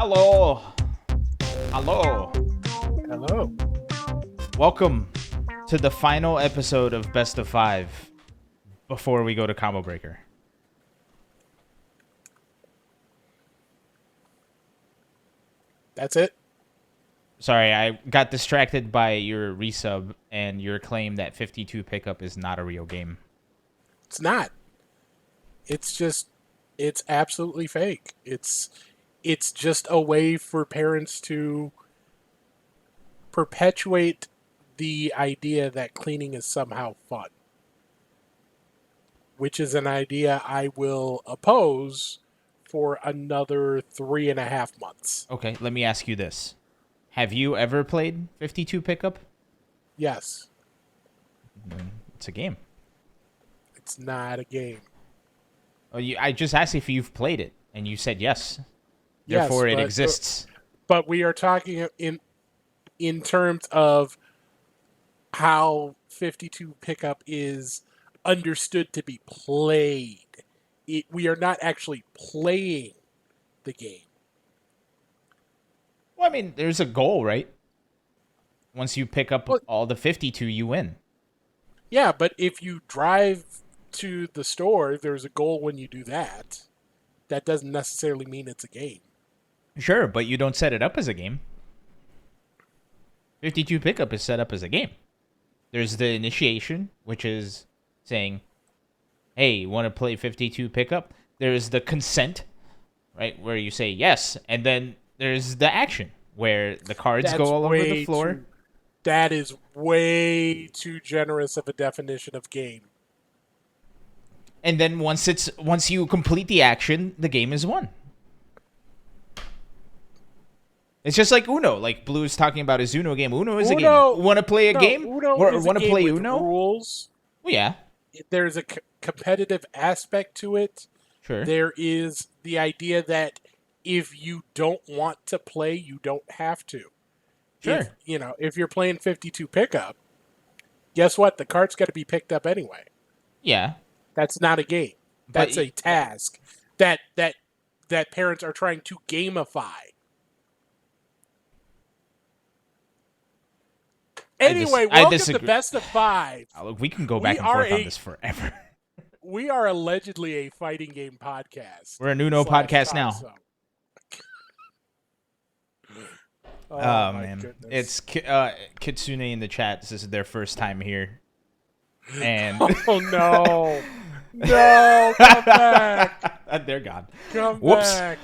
Hello. Hello. Hello. Welcome to the final episode of Best of Five before we go to Combo Breaker. That's it? Sorry, I got distracted by your resub and your claim that 52 pickup is not a real game. It's not. It's absolutely fake. It's just a way for parents to perpetuate the idea that cleaning is somehow fun. Which is an idea I will oppose for another 3.5 months. Okay, let me ask you this. Have you ever played 52 pickup? Yes. It's a game. It's not a game. Oh, I just asked if you've played it, and you said yes. Yes, Therefore, it exists. But we are talking in terms of how 52 pickup is understood to be played. We are not actually playing the game. Well, I mean, there's a goal, right? Once you pick up all the 52, you win. Yeah, but if you drive to the store, there's a goal when you do that. That doesn't necessarily mean it's a game. Sure, but you don't set it up as a game. 52 pickup is set up as a game. There's the initiation, which is saying, hey, you want to play 52 pickup? There's the consent, right, where you say yes, and then there's the action, where the cards go all over the floor. That is way too generous of a definition of game. And then once you complete the action, the game is won. It's just like Uno. Like Blue is talking about his Uno game. Uno is a game. Want to play a game? Uno or is want to play with Uno? Rules. Well, yeah. There's a competitive aspect to it. Sure. There is the idea that if you don't want to play, you don't have to. Sure. If you're playing 52 pickup, guess what? The card's got to be picked up anyway. Yeah. That's not a game. That's a task that parents are trying to gamify. Anyway, welcome to Best of Five. Look, we can go back and forth on this forever. We are allegedly a fighting game podcast. We're a Uno podcast now. Oh man, goodness. it's Kitsune in the chat. This is their first time here, and oh no, no, come back. They're gone. Come Whoops. back.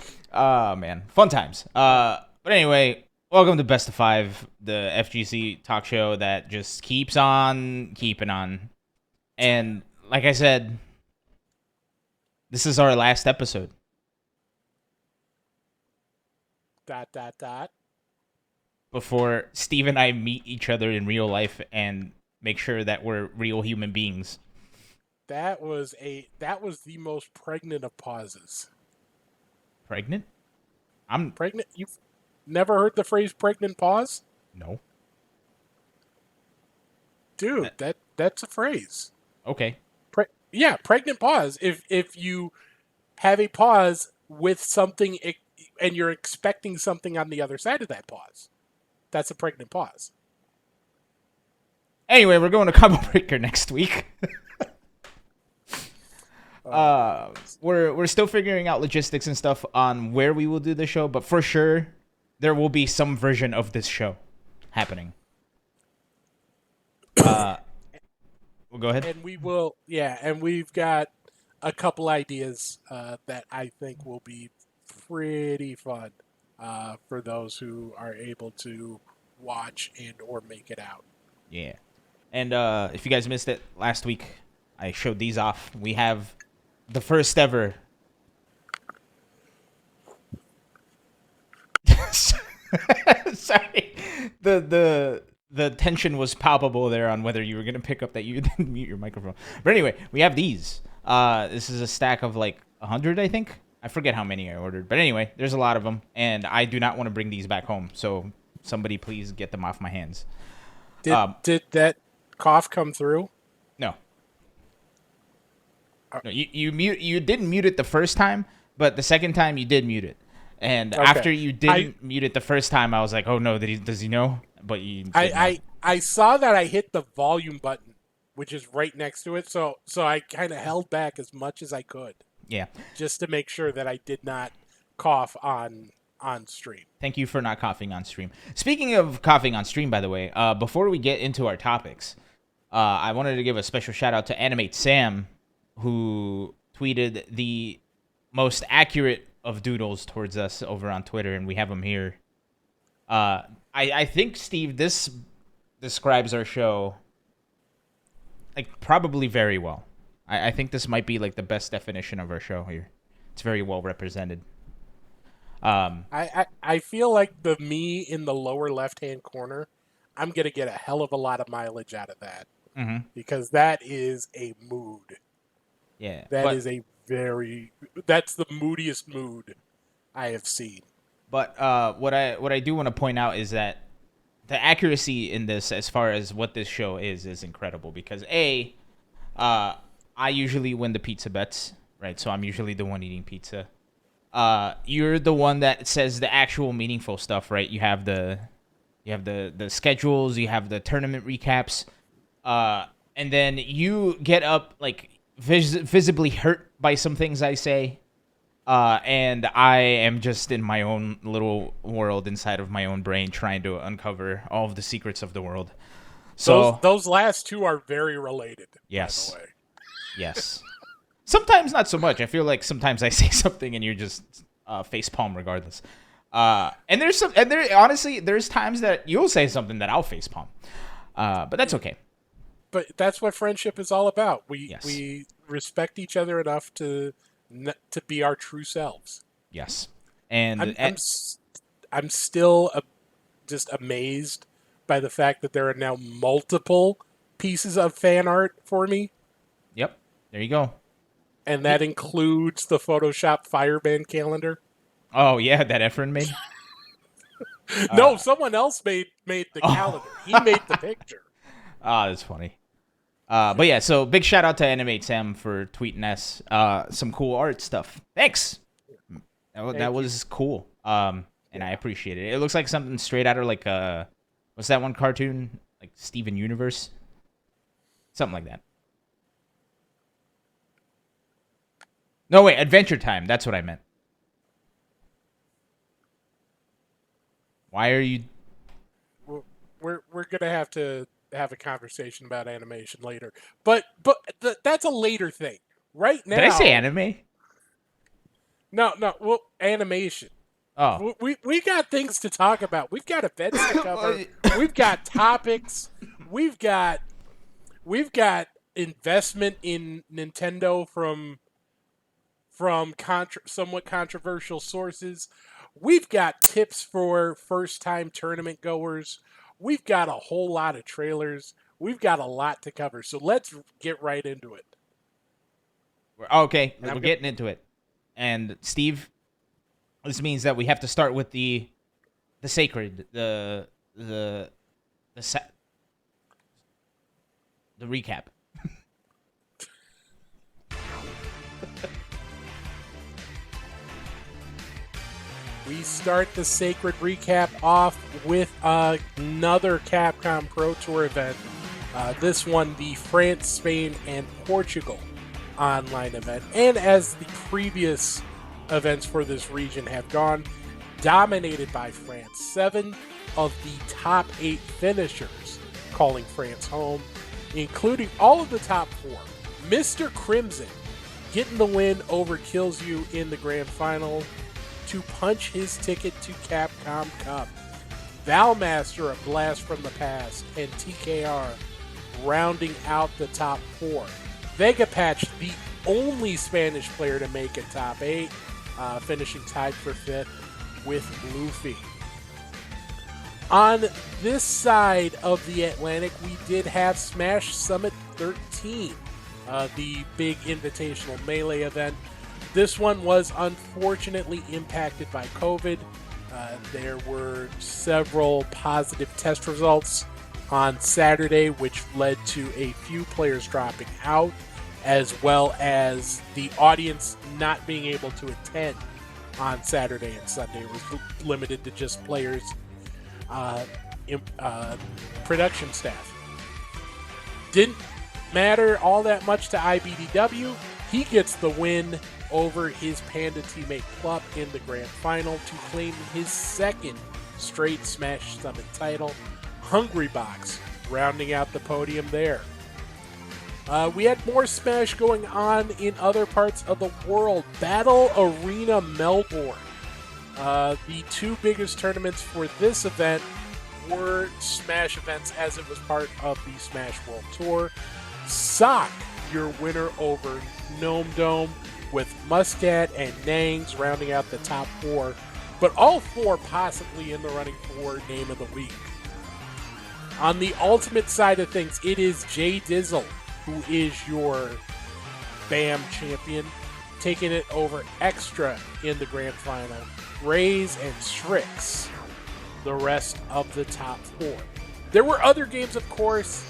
Man, fun times. But anyway, welcome to Best of Five, the FGC talk show that just keeps on keeping on. And like I said, this is our last episode. ... Before Steve and I meet each other in real life and make sure that we're real human beings. That was the most pregnant of pauses. Pregnant? I'm pregnant. You've never heard the phrase "pregnant pause"? No. Dude, that's a phrase. Okay. Yeah, pregnant pause. If you have a pause with something and you're expecting something on the other side of that pause, that's a pregnant pause. Anyway, we're going to Combo Breaker next week. We're still figuring out logistics and stuff on where we will do the show, but for sure there will be some version of this show happening. We'll go ahead. And we will, and we've got a couple ideas that I think will be pretty fun for those who are able to watch and or make it out. Yeah. And if you guys missed it last week, I showed these off. We have the first ever. Sorry. The tension was palpable there on whether you were going to pick up that you didn't mute your microphone. But anyway, we have these. This is a stack of like 100, I think. I forget how many I ordered. But anyway, there's a lot of them. And I do not want to bring these back home. So somebody please get them off my hands. Did that cough come through? No. No, you didn't mute it the first time, but the second time you did mute it. And Okay. after you didn't mute it the first time, I was like, oh no, does he know? But you did not. I saw that I hit the volume button, which is right next to it, so I kind of held back as much as I could. Yeah. Just to make sure that I did not cough on stream. Thank you for not coughing on stream. Speaking of coughing on stream, by the way, before we get into our topics, I wanted to give a special shout out to Animate Sam, who tweeted the most accurate of doodles towards us over on Twitter, and we have them here. I think, Steve, this describes our show like probably very well. I think this might be like the best definition of our show here. It's very well represented. I feel like the me in the lower left-hand corner, I'm going to get a hell of a lot of mileage out of that. Mm-hmm. Because that is a mood. Yeah. That's the moodiest mood I have seen. But what I do want to point out is that the accuracy in this, as far as what this show is incredible. Because I usually win the pizza bets, right? So I'm usually the one eating pizza. You're the one that says the actual meaningful stuff, right? You have the schedules, you have the tournament recaps, and then you get up like visibly hurt by some things I say, and I am just in my own little world inside of my own brain trying to uncover all of the secrets of the world. So those last two are very related. Yes. By the way. Yes. Sometimes not so much. I feel like sometimes I say something and you're just facepalm regardless. And honestly, there's times that you'll say something that I'll facepalm. But that's okay. But that's what friendship is all about. We respect each other enough to be our true selves. Yes. And I'm still just amazed by the fact that there are now multiple pieces of fan art for me. Yep. There you go. And that includes the Photoshop Fireband calendar. Oh, yeah, that Efren made? No, someone else made the calendar. He made the picture. That's funny. But yeah, so big shout out to Animate Sam for tweeting us some cool art stuff. Thanks. That was cool. And I appreciate it. It looks like something straight out of like what's that one cartoon? Like Steven Universe? Something like that. No, wait, Adventure Time. That's what I meant. Why are you... We're gonna have to have a conversation about animation later, but that's a later thing. Right now, did I say anime? No. Well, animation. Oh, we got things to talk about. We've got events to cover. We've got topics. We've got investment in Nintendo from somewhat controversial sources. We've got tips for first-time tournament goers. We've got a whole lot of trailers. We've got a lot to cover. So let's get right into it. Okay, we're getting into it. And Steve, this means that we have to start with the sacred, the recap. We start the sacred recap off with another Capcom Pro Tour event. This one, the France, Spain, and Portugal online event. And as the previous events for this region have gone, dominated by France. 7 of the top 8 finishers calling France home, including all of the top 4. Mr. Crimson getting the win over Kills You in the grand final to punch his ticket to Capcom Cup. Valmaster, a blast from the past, and TKR rounding out the top 4. Vegapatch, the only Spanish player to make a top 8, finishing tied for 5th with Luffy. On this side of the Atlantic, we did have Smash Summit 13, the big invitational melee event. This one was unfortunately impacted by COVID. There were several positive test results on Saturday, which led to a few players dropping out, as well as the audience not being able to attend on Saturday and Sunday. It was limited to just players, production staff. Didn't matter all that much to IBDW. He gets the win over his Panda teammate Club in the grand final to claim his second straight Smash Summit title. Hungrybox rounding out the podium there. We had more Smash going on in other parts of the world. Battle Arena Melbourne. The two biggest tournaments for this event were Smash events as it was part of the Smash World Tour. Sock, your winner over Gnome Dome, with Muscat and Nangs rounding out the top four, but all four possibly in the running for Name of the Week. On the ultimate side of things, it is Jay Dizzle who is your BAM champion, taking it over Extra in the grand final. Raze and Strix, the rest of the top four. There were other games, of course,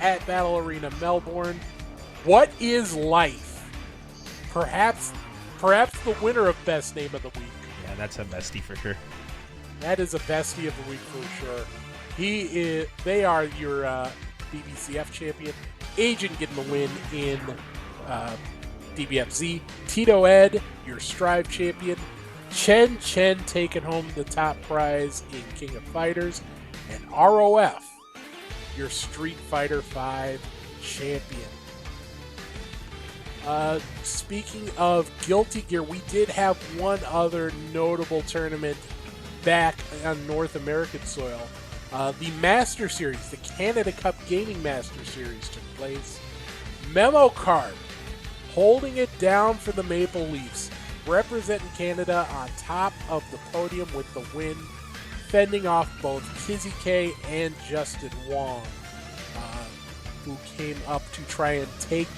at Battle Arena Melbourne. What is life? Perhaps the winner of Best Name of the Week. Yeah, that's a bestie for sure. That is a bestie of the week for sure. They are your BBCF champion. Agent getting the win in DBFZ. Tito Ed, your Strive champion. Chen taking home the top prize in King of Fighters. And ROF, your Street Fighter V champion. Speaking of Guilty Gear, we did have one other notable tournament back on North American soil. The Master Series, the Canada Cup Gaming Master Series took place. Memo Card holding it down for the Maple Leafs, representing Canada on top of the podium with the win, fending off both Kizzy K and Justin Wong, who came up to try and take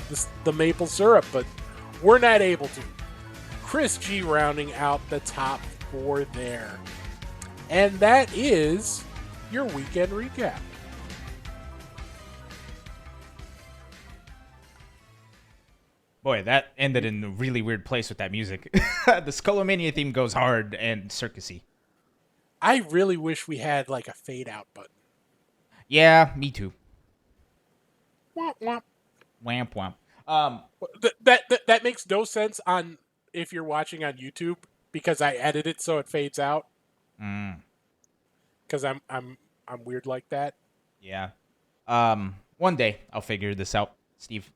the maple syrup, but were not able to. Chris G rounding out the top four there. And that is your weekend recap. Boy, that ended in a really weird place with that music. The Skullomania theme goes hard and circusy. I really wish we had like a fade out button. Yeah, me too. Womp womp. Wamp wamp. That makes no sense on if you're watching on YouTube because I edit it so it fades out. Because I'm weird like that. Yeah. One day I'll figure this out, Steve.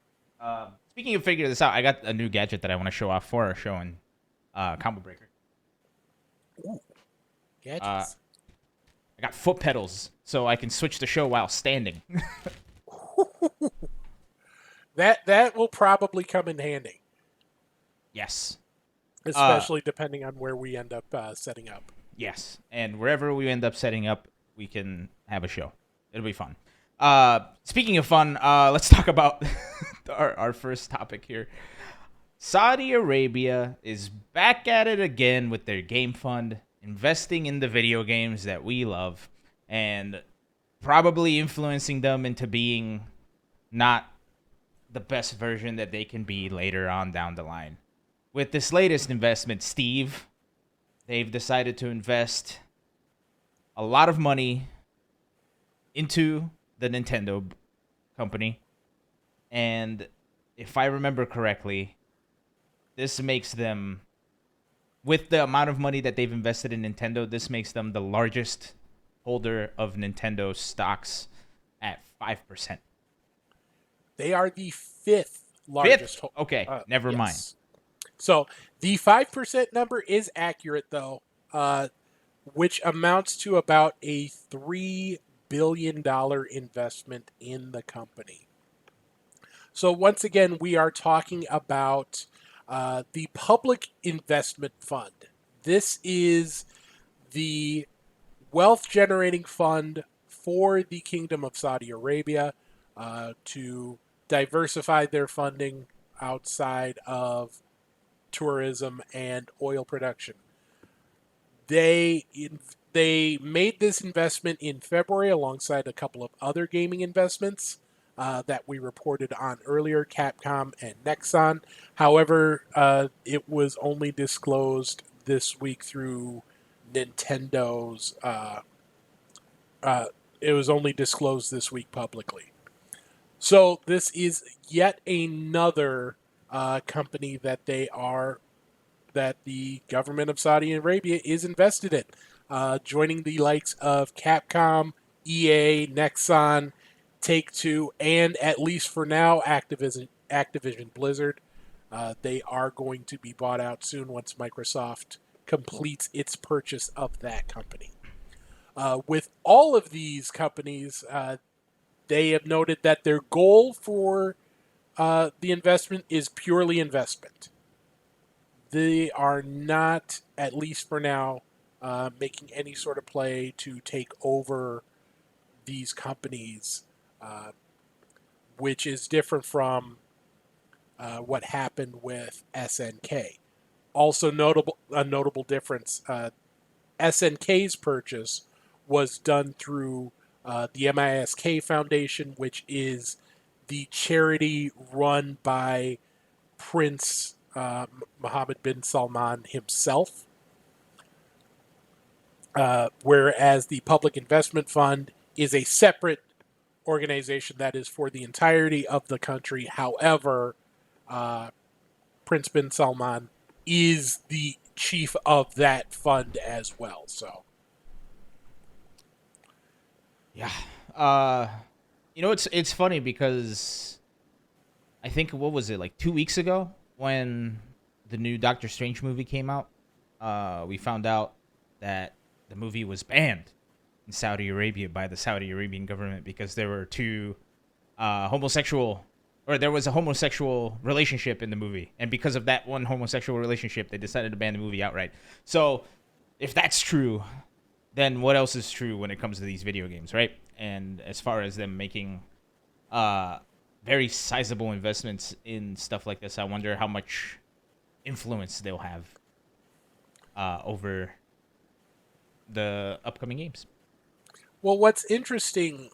Speaking of figuring this out, I got a new gadget that I want to show off for our show in Combo Breaker. Ooh, gadgets. I got foot pedals, so I can switch the show while standing. That will probably come in handy. Yes. Especially depending on where we end up setting up. Yes, and wherever we end up setting up, we can have a show. It'll be fun. Speaking of fun, let's talk about our first topic here. Saudi Arabia is back at it again with their game fund, investing in the video games that we love, and probably influencing them into being not the best version that they can be later on down the line. With this latest investment, Steve, they've decided to invest a lot of money into the Nintendo company. And if I remember correctly, this makes them, with the amount of money that they've invested in Nintendo, this makes them the largest holder of Nintendo stocks at 5%. They are the fifth largest. Okay, never mind. So the 5% number is accurate, though, which amounts to about a $3 billion investment in the company. So once again, we are talking about the Public Investment Fund. This is the wealth-generating fund for the Kingdom of Saudi Arabia to diversify their funding outside of tourism and oil production. They made this investment in February alongside a couple of other gaming investments that we reported on earlier, Capcom and Nexon. However, it was only disclosed this week through Nintendo's. It was only disclosed this week publicly. So this is yet another company that the government of Saudi Arabia is invested in, joining the likes of Capcom, EA, Nexon, Take-Two, and at least for now, Activision Blizzard. They are going to be bought out soon once Microsoft completes its purchase of that company. With all of these companies, they have noted that their goal for the investment is purely investment. They are not, at least for now, making any sort of play to take over these companies, which is different from what happened with SNK. Also a notable difference, SNK's purchase was done through the MISK Foundation, which is the charity run by Prince Mohammed bin Salman himself, whereas the Public Investment Fund is a separate organization that is for the entirety of the country. However, Prince bin Salman is the chief of that fund as well. So, Yeah. It's funny because I think, what was it, like 2 weeks ago when the new Doctor Strange movie came out? We found out that the movie was banned in Saudi Arabia by the Saudi Arabian government because there were there was a homosexual relationship in the movie, and because of that one homosexual relationship, they decided to ban the movie outright. So, if that's true, then what else is true when it comes to these video games, right? And as far as them making very sizable investments in stuff like this, I wonder how much influence they'll have over the upcoming games. well, what's interesting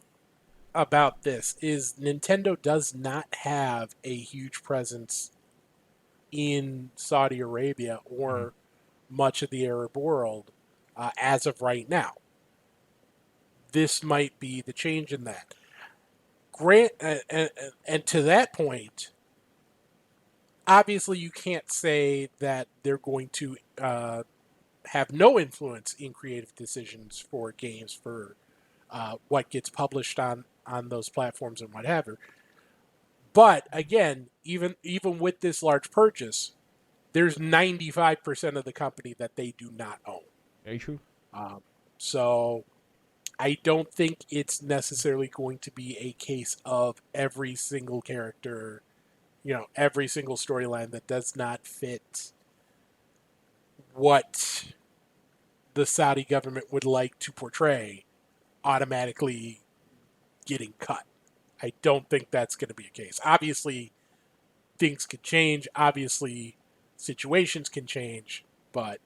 about this is Nintendo does not have a huge presence in Saudi Arabia or much of the Arab world as of right now. This might be the change in that. And to that point, obviously you can't say that they're going to have no influence in creative decisions for games, for what gets published on those platforms and whatever. But again, even with this large purchase, there's 95% of the company that they do not own. Very true. So I don't think it's necessarily going to be a case of every single character, every single storyline that does not fit what the Saudi government would like to portray automatically getting cut. I don't think that's going to be a case. Obviously, things could change. Obviously, situations can change. But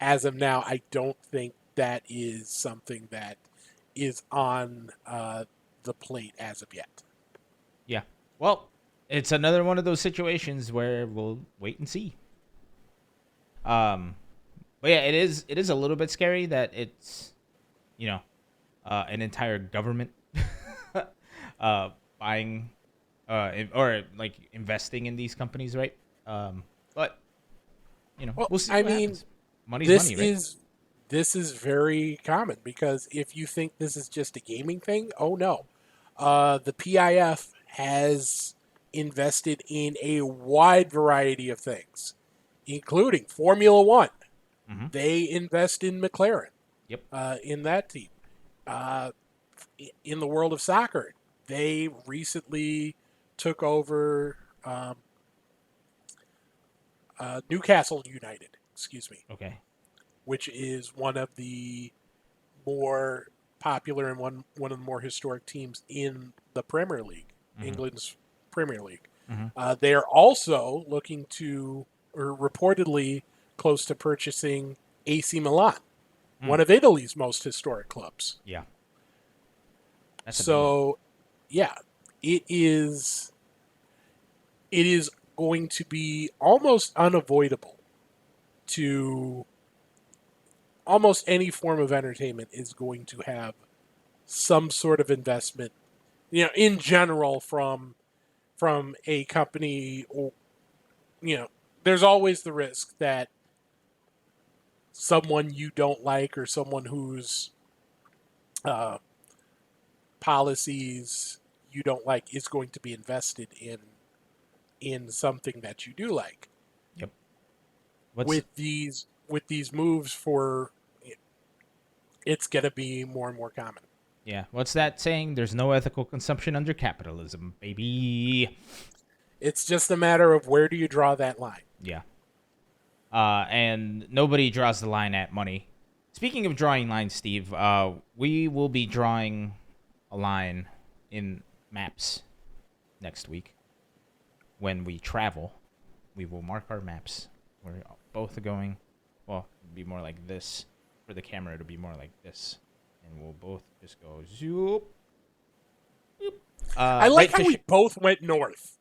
as of now, I don't think that is something that is on the plate as of yet. Yeah. Well, it's another one of those situations where we'll wait and see. But yeah, it is a little bit scary that it's, an entire government buying or like investing in these companies, right? But Well, we'll see. I What mean, happens. Money's money, right? this is very common, because if you think this is just a gaming thing, oh no. The PIF has invested in a wide variety of things, including Formula One. Mm-hmm. They invest in McLaren. Yep. In that team. In the world of soccer, they recently took over Newcastle United, Okay. which is one of the more popular and one of the more historic teams in the Premier League, England's Premier League. They are also looking to, or reportedly close to purchasing AC Milan, one of Italy's most historic clubs. Yeah. So, yeah, it is going to be almost unavoidable to almost any form of entertainment is going to have some sort of investment, in general from a company. Or there's always the risk that someone you don't like or someone whose uh, policies you don't like is going to be invested in something that you do like. Yep. With these moves, it's going to be more and more common. Yeah. What's that saying? There's no ethical consumption under capitalism, baby. It's just a matter of where do you draw that line. Yeah. And nobody draws the line at money. Speaking of drawing lines, Steve, we will be drawing a line in maps next week. When we travel, we will mark our maps. We're both going, well, it'll be more like this. For the camera, it'll be more like this. And we'll both just go zoop. I like how we both went north.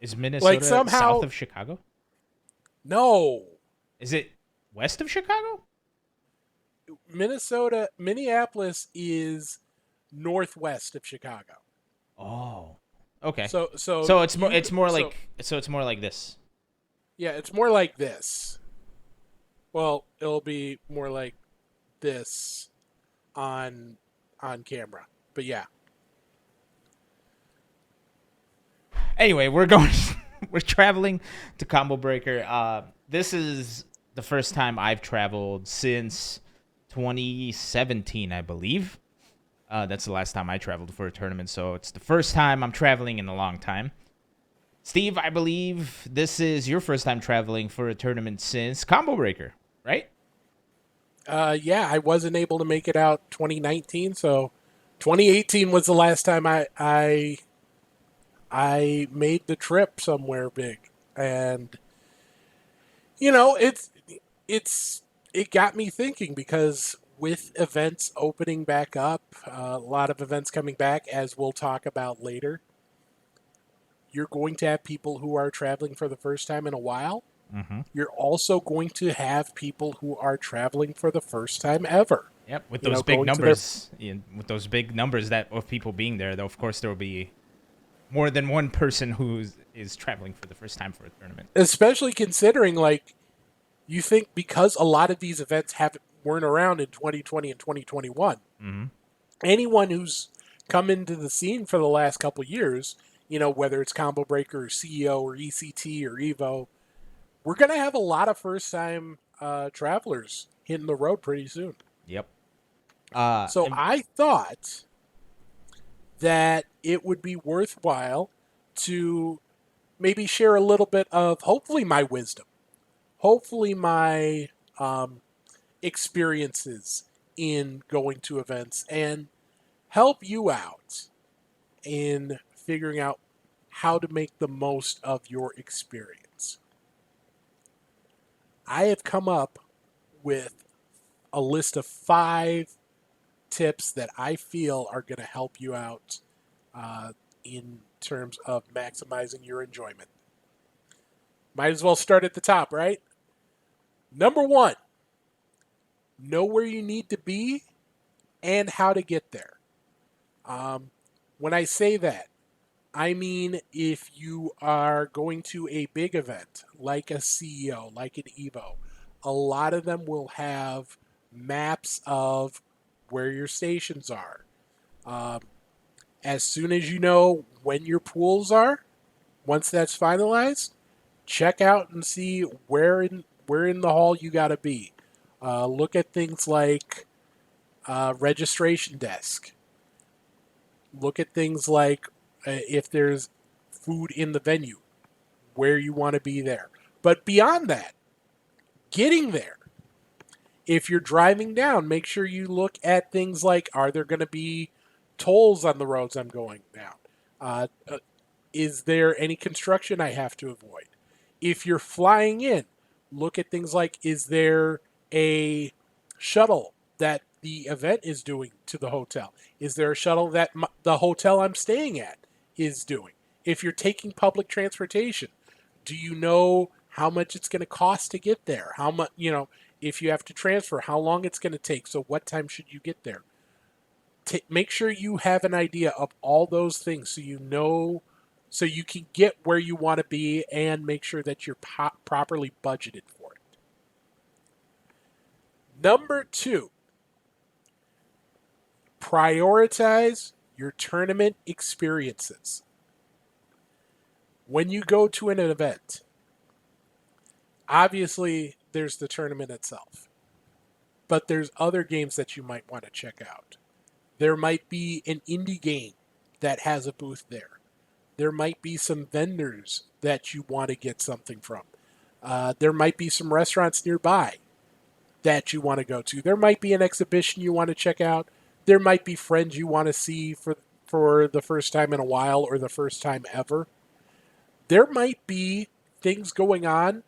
Is Minnesota somehow, south of Chicago? No. Is it west of Chicago? Minneapolis is northwest of Chicago. Oh. Okay. So it's more like this. Yeah, it's more like this. Well, it'll be more like this on camera. But yeah. Anyway, we're traveling to Combo Breaker. This is the first time I've traveled since 2017, I believe. That's the last time I traveled for a tournament, so it's the first time I'm traveling in a long time. Steve, I believe this is your first time traveling for a tournament since Combo Breaker, right? Yeah, I wasn't able to make it out 2019, so 2018 was the last time I made the trip somewhere big. And it got me thinking, because with events opening back up, a lot of events coming back, as we'll talk about later, you're going to have people who are traveling for the first time in a while. Mm-hmm. You're also going to have people who are traveling for the first time ever. Yep, with those big numbers, with those big numbers that of people being there, though, of course there will be more than one person who is traveling for the first time for a tournament. Especially considering, you think because a lot of these events weren't around in 2020 and 2021. Mm-hmm. Anyone who's come into the scene for the last couple of years, whether it's Combo Breaker or CEO or ECT or Evo, we're going to have a lot of first-time travelers hitting the road pretty soon. Yep. I thought that it would be worthwhile to maybe share a little bit of, hopefully, my wisdom. Hopefully my experiences in going to events, and help you out in figuring out how to make the most of your experience. I have come up with a list of 5 tips that I feel are going to help you out in terms of maximizing your enjoyment. Might as well start at the top, right? Number 1, know where you need to be and how to get there. When I say that, I mean if you are going to a big event like a CEO, like an Evo, a lot of them will have maps of where your stations are. As soon as you know when your pools are, once that's finalized, check out and see where in the hall you got to be. Look at things like registration desk. Look at things like if there's food in the venue, where you want to be there. But beyond that, getting there. If you're driving down, make sure you look at things like, are there going to be tolls on the roads I'm going down? Is there any construction I have to avoid? If you're flying in, look at things like, is there a shuttle that the event is doing to the hotel? Is there a shuttle that the hotel I'm staying at is doing? If you're taking public transportation, do you know how much it's going to cost to get there, how much, if you have to transfer, how long it's going to take. So what time should you get there? Make sure you have an idea of all those things so you know, so you can get where you want to be and make sure that you're properly budgeted for it. Number 2, prioritize your tournament experiences. When you go to an event, obviously there's the tournament itself, but there's other games that you might want to check out. There might be an indie game that has a booth there. There might be some vendors that you want to get something from. There might be some restaurants nearby that you want to go to. There might be an exhibition you want to check out. There might be friends you want to see for the first time in a while or the first time ever. There might be things going on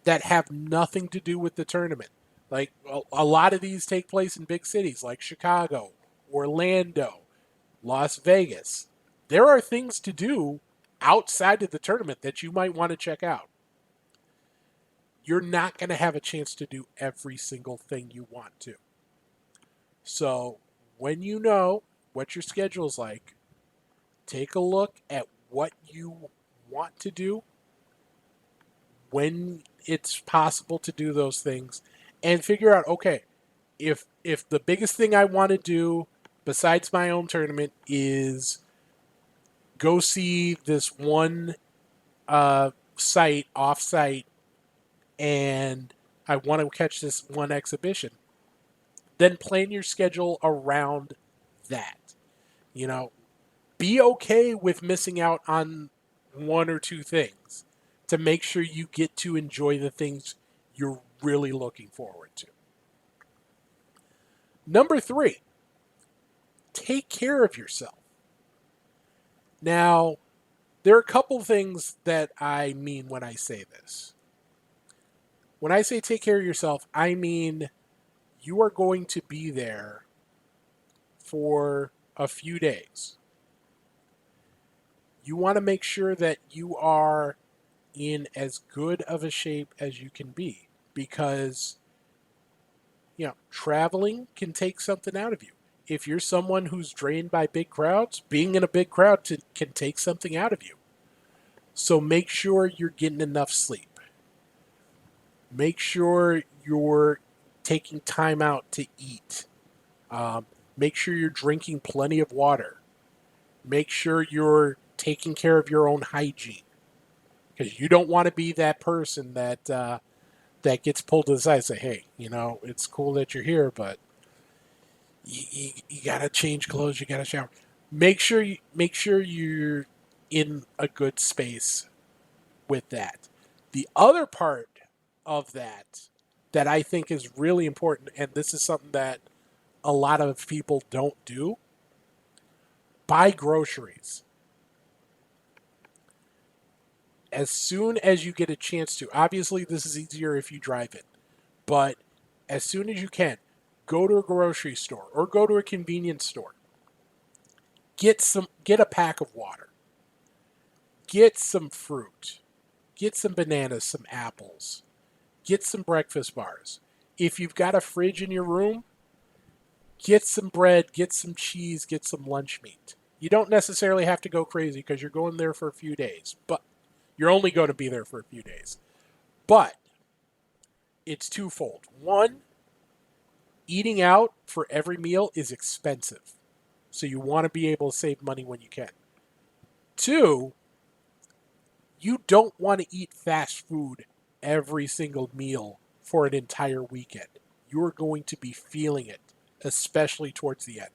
that have nothing to do with the tournament. Like a lot of these take place in big cities like Chicago, Orlando, Las Vegas. There are things to do outside of the tournament that you might want to check out. You're not going to have a chance to do every single thing you want to. So when you know what your schedule is like, take a look at what you want to do, when it's possible to do those things, and figure out, okay, if the biggest thing I want to do besides my own tournament is go see this one site off-site and I want to catch this one exhibition, then plan your schedule around that. Be okay with missing out on one or two things to make sure you get to enjoy the things you're really looking forward to. Number 3, take care of yourself. Now, there are a couple things that I mean when I say this. When I say take care of yourself, I mean you are going to be there for a few days. You want to make sure that you are in as good of a shape as you can be, because traveling can take something out of you. If you're someone who's drained by big crowds, being in a big crowd can take something out of you. So make sure you're getting enough sleep. Make sure you're taking time out to eat. Make sure you're drinking plenty of water. Make sure you're taking care of your own hygiene, because you don't want to be that person that gets pulled to the side and say, hey, it's cool that you're here, but you got to change clothes, you got to shower. Make sure you're in a good space with that. The other part of that I think is really important, and this is something that a lot of people don't do: buy groceries. As soon as you get a chance to. Obviously, this is easier if you drive it, but as soon as you can, go to a grocery store or go to a convenience store. Get a pack of water. Get some fruit. Get some bananas, some apples. Get some breakfast bars. If you've got a fridge in your room, get some bread, get some cheese, get some lunch meat. You don't necessarily have to go crazy because you're going there for a few days, but you're only going to be there for a few days. But it's twofold. One, eating out for every meal is expensive, so you want to be able to save money when you can. 2, you don't want to eat fast food every single meal for an entire weekend. You're going to be feeling it, especially towards the end.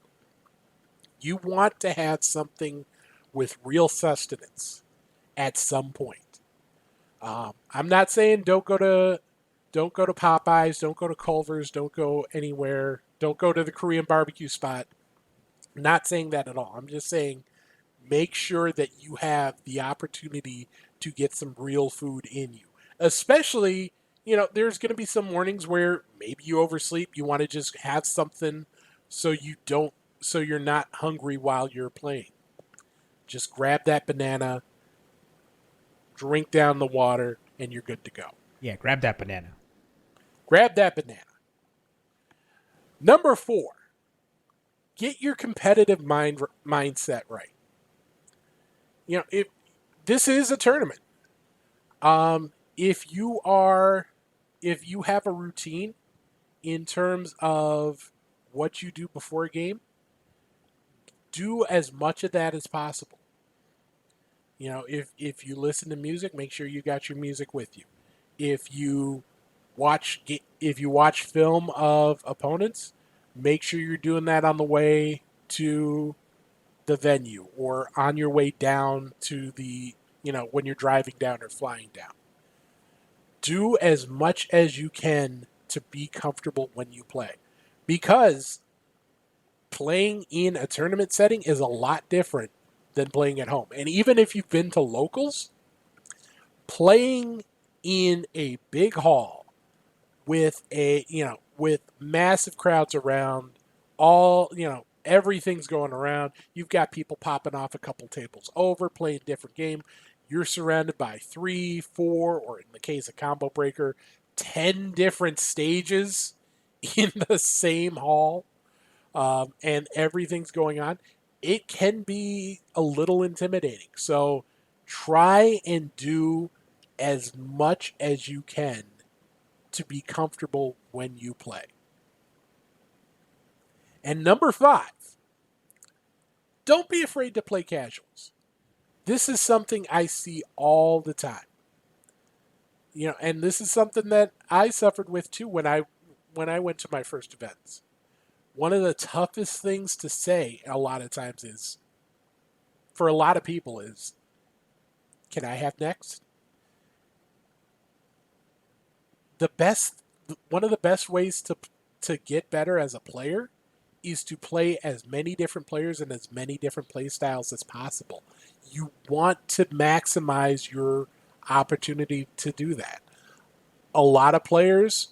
You want to have something with real sustenance at some point. I'm not saying don't go to Popeyes, don't go to Culver's, don't go anywhere, don't go to the Korean barbecue spot. I'm not saying that at all. I'm just saying make sure that you have the opportunity to get some real food in you. Especially, there's going to be some mornings where maybe you oversleep. You want to just have something so you're not hungry while you're playing. Just grab that banana, drink down the water, and you're good to go. Yeah, grab that banana. Grab that banana. Number 4, get your competitive mindset right. If this is a tournament, if you have a routine in terms of what you do before a game, do as much of that as possible. If you listen to music, make sure you got your music with you. If you watch film of opponents, make sure you're doing that on the way to the venue or on your way down to when you're driving down or flying down. Do as much as you can to be comfortable when you play, because playing in a tournament setting is a lot different than playing at home. And even if you've been to locals, playing in a big hall with with massive crowds around, everything's going around. You've got people popping off a couple tables over, playing different game. You're surrounded by 3, 4, or in the case of Combo Breaker, 10 different stages in the same hall, and everything's going on. It can be a little intimidating. So try and do as much as you can to be comfortable when you play. And number 5, don't be afraid to play casuals. This is something I see all the time. And this is something that I suffered with too when I went to my first events. One of the toughest things to say a lot of times is, for a lot of people, is, can I have next? One of the best ways to get better as a player is to play as many different players and as many different play styles as possible. You want to maximize your opportunity to do that. A lot of players,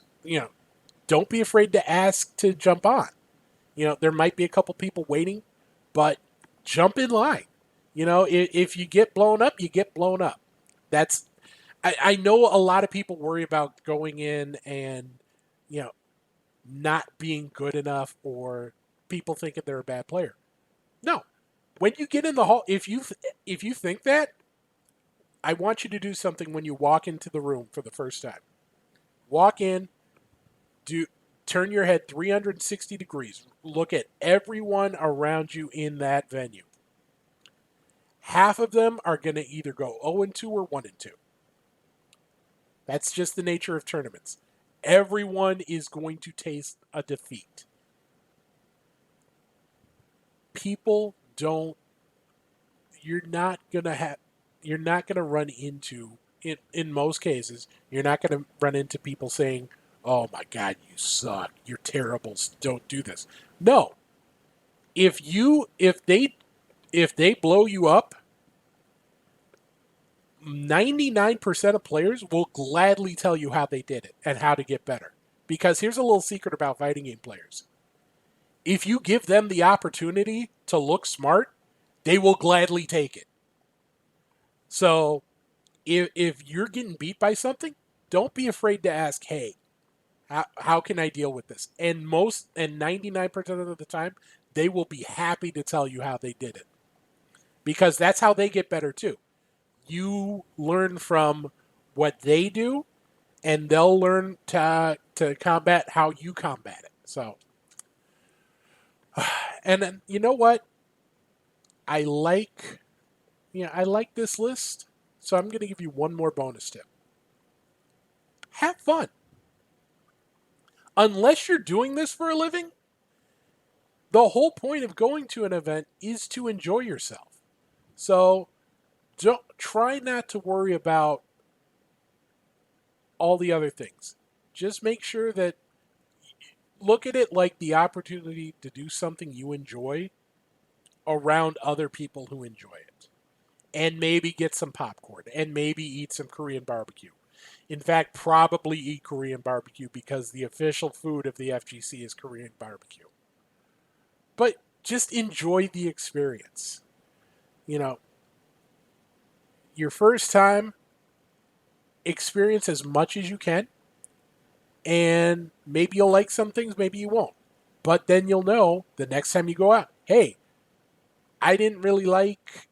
don't be afraid to ask to jump on. There might be a couple people waiting, but jump in line. If you get blown up, you get blown up. I know a lot of people worry about going in and, not being good enough, or people thinking they're a bad player. No. When you get in the hall, if you think that, I want you to do something when you walk into the room for the first time. Walk in, turn your head 360 degrees. Look at everyone around you in that venue. Half of them are going to either go 0-2 or 1-2. That's just the nature of tournaments. Everyone is going to taste a defeat. You're not going to run into, in most cases, you're not going to run into people saying, "Oh my God, you suck. You're terrible. Don't do this." No. If they blow you up, 99% of players will gladly tell you how they did it and how to get better. Because here's a little secret about fighting game players. If you give them the opportunity to look smart, they will gladly take it. So if you're getting beat by something, don't be afraid to ask, "Hey, how can I deal with this?" And 99% of the time, they will be happy to tell you how they did it. Because that's how they get better too. You learn from what they do, and they'll learn to combat how you combat it. So, and then, you know what? I like this list, so I'm going to give you one more bonus tip. Have fun. Unless you're doing this for a living, the whole point of going to an event is to enjoy yourself. So, try not to worry about all the other things. Just make sure that, look at it like the opportunity to do something you enjoy around other people who enjoy it. And maybe get some popcorn and maybe eat some Korean barbecue. In fact, probably eat Korean barbecue, because the official food of the FGC is Korean barbecue. But just enjoy the experience. Your first time, experience as much as you can, and maybe you'll like some things, maybe you won't. But then you'll know the next time you go out, hey, I didn't really like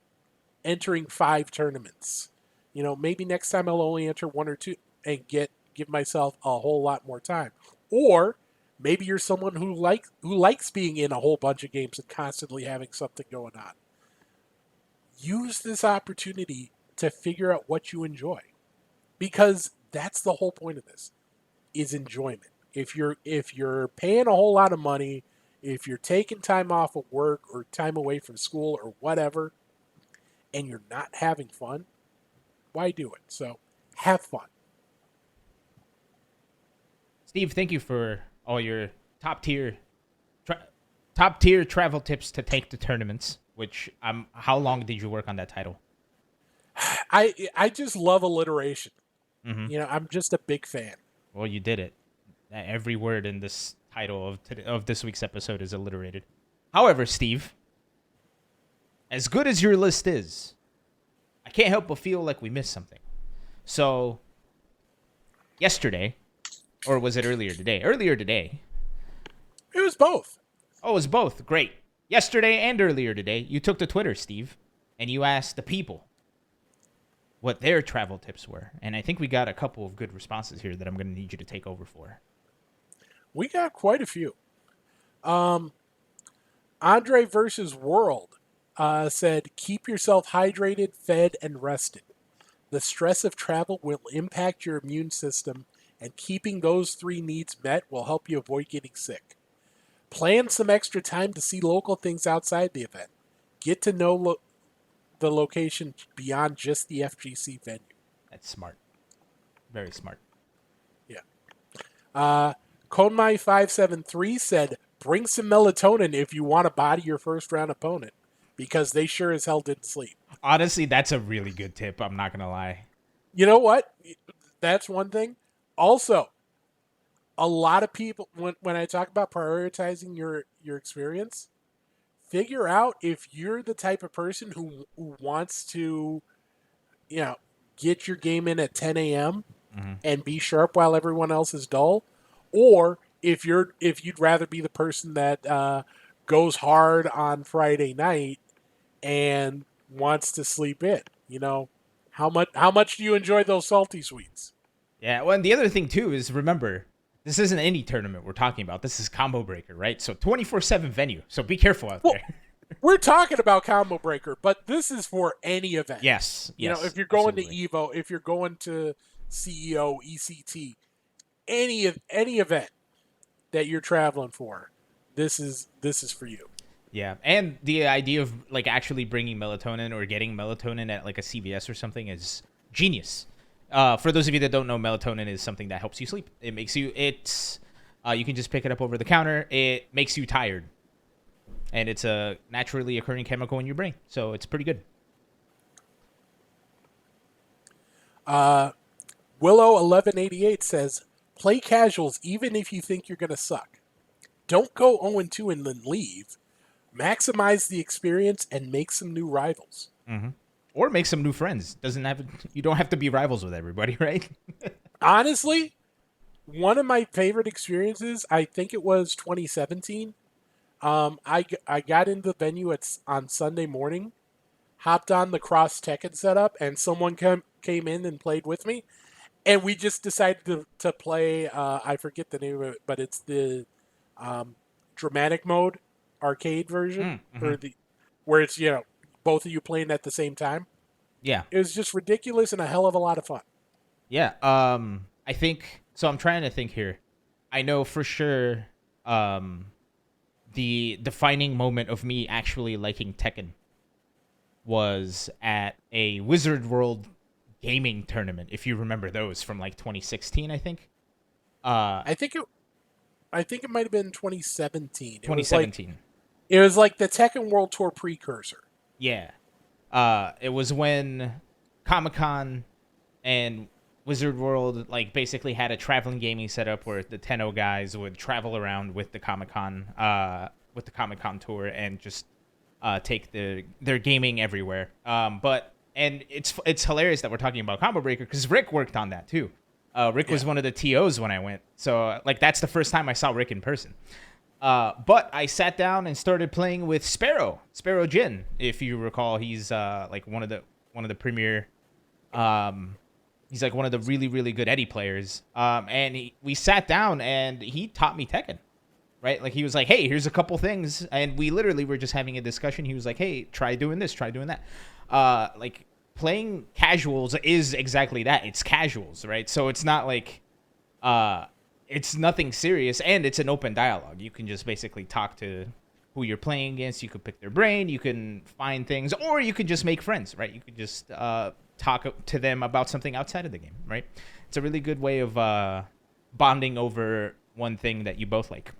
entering 5 tournaments. Maybe next time I'll only enter 1 or 2 and give myself a whole lot more time. Or maybe you're someone who likes being in a whole bunch of games and constantly having something going on. Use this opportunity to figure out what you enjoy, because that's the whole point of this, is enjoyment. If you're paying a whole lot of money, if you're taking time off of work or time away from school or whatever, and you're not having fun, why do it? So have fun. Steve, thank you for all your top tier travel tips to take to tournaments. Which how long did you work on that title? I just love alliteration. Mm-hmm. I'm just a big fan. Well, you did it. Every word in this title of this week's episode is alliterated. However, Steve, as good as your list is, I can't help but feel like we missed something. So, yesterday, or was it earlier today? Earlier today. It was both. Oh, it was both. Great. Yesterday and earlier today, you took to Twitter, Steve, and you asked the people what their travel tips were. And I think we got a couple of good responses here that I'm going to need you to take over for. We got quite a few. Andre versus World said, keep yourself hydrated, fed, and rested. The stress of travel will impact your immune system, and keeping those 3 needs met will help you avoid getting sick. Plan some extra time to see local things outside the event. Get to know the location beyond just the FGC venue. That's smart. Very smart. Yeah. Konmai573 said, bring some melatonin if you want to body your first round opponent, because they sure as hell didn't sleep. Honestly, that's a really good tip. I'm not going to lie. You know what? That's one thing. Also, a lot of people, when I talk about prioritizing your experience, figure out if you're the type of person who wants to, get your game in at 10 a.m. and be sharp while everyone else is dull, or if you'd rather be the person that goes hard on Friday night and wants to sleep in. How much do you enjoy those salty sweets? Yeah. Well, and the other thing too is, remember, this isn't any tournament we're talking about. This is Combo Breaker, right? So 24/7 venue. So be careful out there. We're talking about Combo Breaker, but this is for any event. Yes. If you're going absolutely. to Evo, if you're going to CEO, ECT, any event that you're traveling for, this is for you. Yeah, and the idea of actually bringing melatonin or getting melatonin at a CVS or something is genius. For those of you that don't know, melatonin is something that helps you sleep. It makes you you can just pick it up over the counter. It makes you tired, and it's a naturally occurring chemical in your brain, so it's pretty good. Willow1188 says, play casuals even if you think you're going to suck. Don't go 0-2 and then leave. Maximize the experience and make some new rivals. Mm-hmm. Or make some new friends. You don't have to be rivals with everybody, right? Honestly, one of my favorite experiences, I think it was 2017. I got into the venue on Sunday morning, hopped on the cross Tekken setup, and someone came in and played with me. And we just decided to play, I forget the name of it, but it's the dramatic mode arcade version, where it's, both of you playing at the same time. Yeah. It was just ridiculous and a hell of a lot of fun. Yeah. I think so. I'm trying to think here. I know for sure the defining moment of me actually liking Tekken was at a Wizard World gaming tournament, if you remember those from 2016, I think. I think it might have been 2017. 2017. It was like the Tekken World Tour precursor. Yeah. It was when Comic-Con and Wizard World basically had a traveling gaming setup where the Tenno guys would travel around with the Comic-Con tour and just take their gaming everywhere. But and it's hilarious that we're talking about Combo Breaker because Rick worked on that too. Rick was one of the TOs when I went, so like that's the first time I saw Rick in person. But I sat down and started playing with Sparrow Jin. If you recall, he's like one of the premier. He's like one of the really, really good Eddie players. And we sat down and he taught me Tekken, right? Like he was like, hey, here's a couple things. And we literally were just having a discussion. He was like, hey, try doing this, try doing that. Like playing casuals is exactly that. It's casuals, right? So it's not like, it's nothing serious and it's an open dialogue. You can just basically talk to who you're playing against. You could pick their brain. You can find things, or you could just make friends, right? You could just, talk to them about something outside of the game, right? It's a really good way of bonding over one thing that you both like.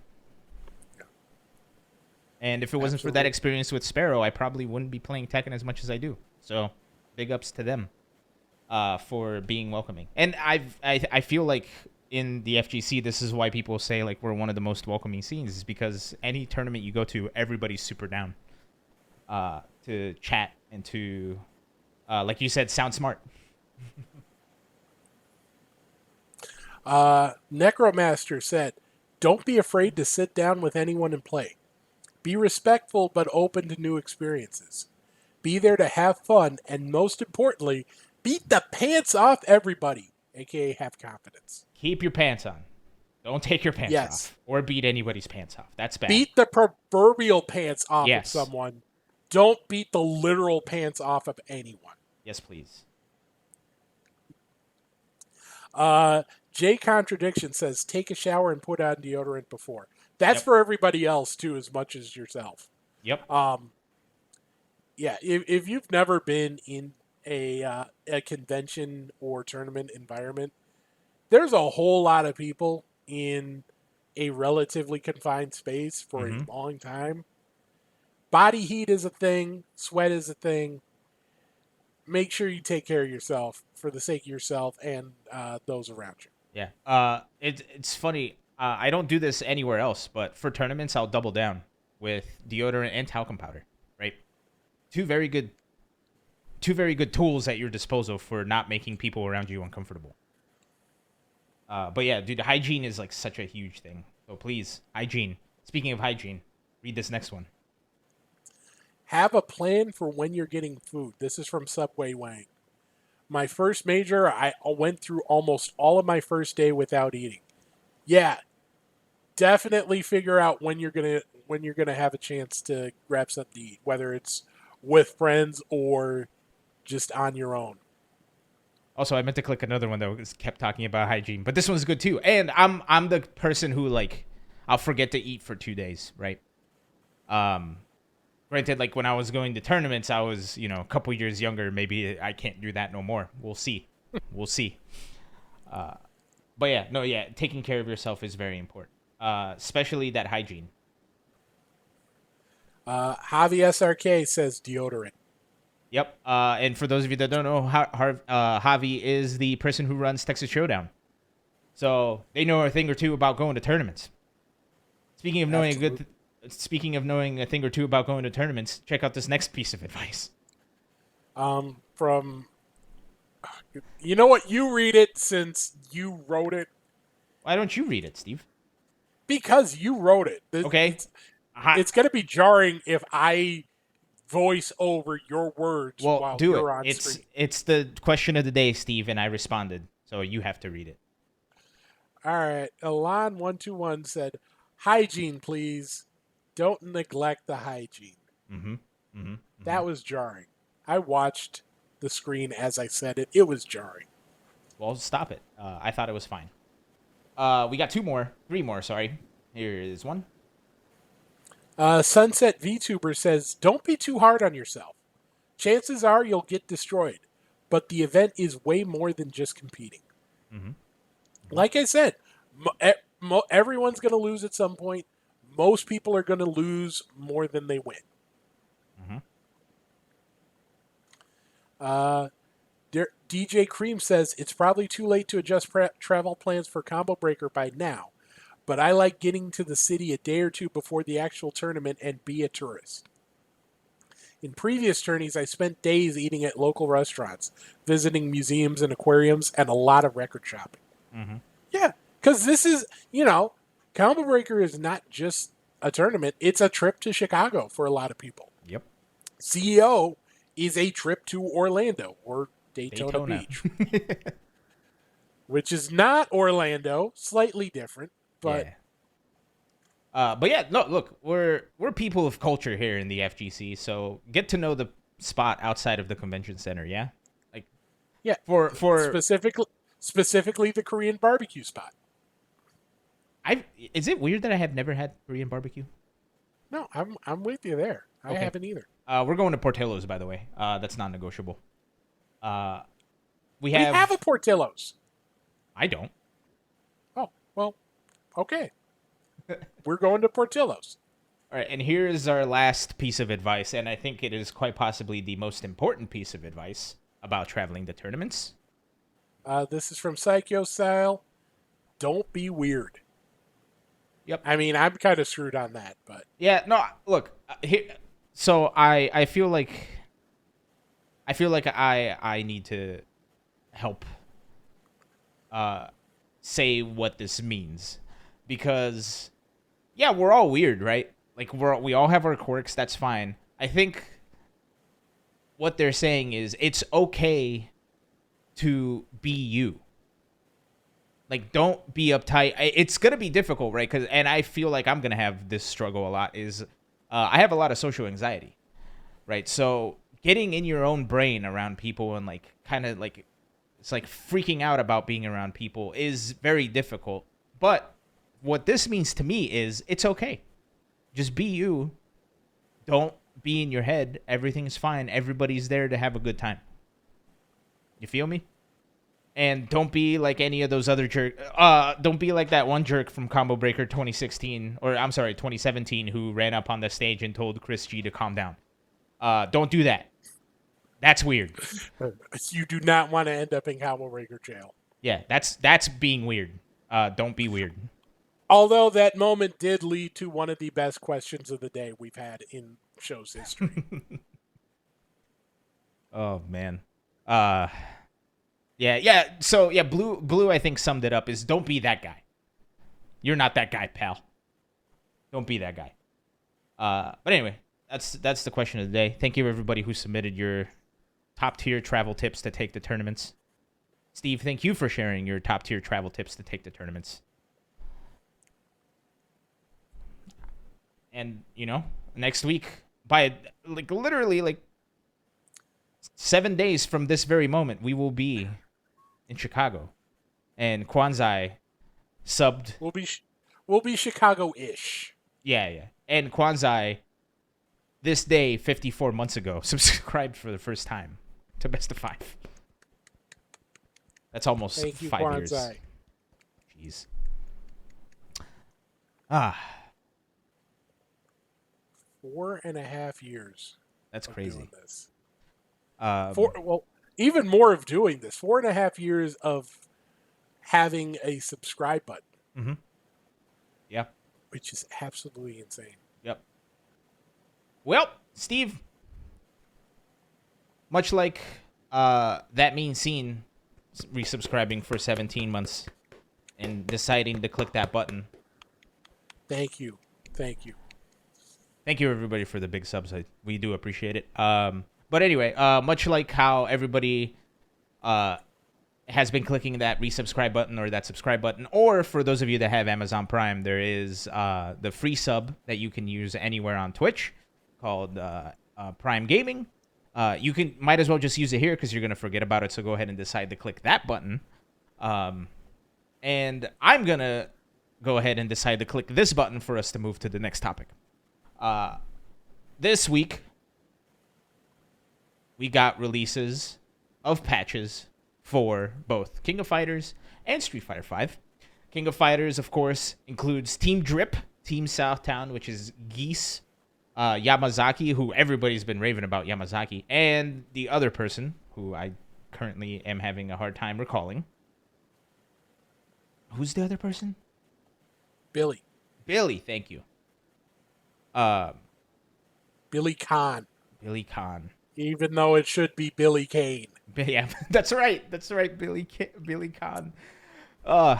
And if it wasn't for that experience with Sparrow, I probably wouldn't be playing Tekken as much as I do. So big ups to them for being welcoming. And I feel like in the FGC, this is why people say like we're one of the most welcoming scenes, is because any tournament you go to, everybody's super down to chat and to like you said, sound smart. Necromaster said, don't be afraid to sit down with anyone and play. Be respectful but open to new experiences. Be there to have fun, and most importantly, beat the pants off everybody, aka have confidence. Keep your pants on. Don't take your pants off or beat anybody's pants off. That's bad. Beat the proverbial pants off of someone. Don't beat the literal pants off of anyone. Yes, please. Jay Contradiction says, take a shower and put on deodorant before. That's for everybody else, too, as much as yourself. Yep. Yeah, if you've never been in a convention or tournament environment, there's a whole lot of people in a relatively confined space for a long time. Body heat is a thing. Sweat is a thing. Make sure you take care of yourself for the sake of yourself and those around you. Yeah. It's funny. I don't do this anywhere else, but for tournaments, I'll double down with deodorant and talcum powder. Right. Two very good tools at your disposal for not making people around you uncomfortable. But yeah, dude, hygiene is like such a huge thing. So please, hygiene. Speaking of hygiene, read this next one. Have a plan for when you're getting food. This is from Subway Wang. My first major, I went through almost all of my first day without eating. Yeah, definitely figure out when you're gonna have a chance to grab something to eat, whether it's with friends or just on your own. Also, I meant to click another one that kept talking about hygiene, but this one's good too. And I'm the person who like I'll forget to eat for 2 days, right? Granted, like when I was going to tournaments, I was, a couple years younger. Maybe I can't do that no more. We'll see. We'll see. But yeah, taking care of yourself is very important, especially that hygiene. Javi SRK says deodorant. Yep. And for those of you that don't know, Javi is the person who runs Texas Throwdown. So they know a thing or two about going to tournaments. Speaking of knowing a thing or two about going to tournaments, check out this next piece of advice. You know what? You read it since you wrote it. Why don't you read it, Steve? Because you wrote it. Okay. It's going to be jarring if I voice over your words while you're on screen. It's the question of the day, Steve, and I responded. So you have to read it. All right. Ilan121 said, hygiene, please. Don't neglect the hygiene. That was jarring. I watched the screen as I said it. It was jarring. Well, stop it. I thought it was fine. We got three more, sorry. Here is one. Sunset VTuber says, don't be too hard on yourself. Chances are you'll get destroyed, but the event is way more than just competing. Like I said, everyone's going to lose at some point. Most people are going to lose more than they win. DJ Cream says, it's probably too late to adjust travel plans for Combo Breaker by now, but I like getting to the city a day or two before the actual tournament and be a tourist. In previous tourneys, I spent days eating at local restaurants, visiting museums and aquariums, and a lot of record shopping. Mm-hmm. Yeah, because this is, Combo Breaker is not just a tournament, it's a trip to Chicago for a lot of people. Yep. CEO is a trip to Orlando or Daytona. Beach, which is not Orlando, slightly different, but... Yeah. But yeah, no, look, we're people of culture here in the FGC, so get to know the spot outside of the convention center, yeah? Like, yeah, for specifically the Korean barbecue spot. Is it weird that I have never had Korean barbecue? No, I'm with you there. I haven't either. We're going to Portillo's, by the way. That's non-negotiable. We have a Portillo's. I don't. Oh, well, okay. We're going to Portillo's. All right, and here's our last piece of advice, and I think it is quite possibly the most important piece of advice about traveling to tournaments. This is from Psycho Style. Don't be weird. Yep. I mean, I'm kind of screwed on that, but... Yeah, no, look, here, so I feel like I need to help say what this means, because yeah, we're all weird, right? Like we all have our quirks, that's fine. I think what they're saying is it's okay to be you. Like, don't be uptight. It's gonna be difficult, right? And I feel like I'm gonna have this struggle a lot. I have a lot of social anxiety, right? So getting in your own brain around people and like kind of like it's like freaking out about being around people is very difficult. But what this means to me is it's okay. Just be you. Don't be in your head. Everything's fine. Everybody's there to have a good time. You feel me? And don't be like any of those other jerks. Don't be like that one jerk from Combo Breaker 2017, who ran up on the stage and told Chris G to calm down. Don't do that. That's weird. You do not want to end up in Combo Breaker jail. Yeah, that's being weird. Don't be weird. Although that moment did lead to one of the best questions of the day we've had in show's history. Oh man. Yeah. So yeah, Blue I think summed it up is don't be that guy. You're not that guy, pal. Don't be that guy. But anyway, that's the question of the day. Thank you everybody who submitted your top tier travel tips to take the tournaments. Steve, thank you for sharing your top tier travel tips to take the tournaments. And next week, by literally 7 days from this very moment, we will be in Chicago, and Kwanzaa subbed. We'll be Chicago-ish. Yeah. And Kwanzaa, this day 54 months ago, subscribed for the first time to Best of 5. That's almost Thank you, 5 Kwanzaa. years. Jeez. 4.5 years. That's crazy. Doing this. Even more of doing this. 4.5 years of having a subscribe button. Mm-hmm. Yeah. Which is absolutely insane. Yep. Well, Steve, much like that mean scene, resubscribing for 17 months and deciding to click that button. Thank you. Thank you, everybody, for the big subs. We do appreciate it. But anyway, much like how everybody has been clicking that resubscribe button or that subscribe button, or for those of you that have Amazon Prime, there is the free sub that you can use anywhere on Twitch called Prime Gaming. You might as well just use it here because you're going to forget about it, so go ahead and decide to click that button. And I'm going to go ahead and decide to click this button for us to move to the next topic. This week, we got releases of patches for both King of Fighters and Street Fighter V. King of Fighters, of course, includes Team Drip, Team Southtown, which is Geese, Yamazaki, who everybody's been raving about Yamazaki, and the other person, who I currently am having a hard time recalling. Who's the other person? Billy, thank you. Billy Khan. Billy Khan. even though it should be Billy Kane. Yeah, that's right. That's right, Billy Khan. Uh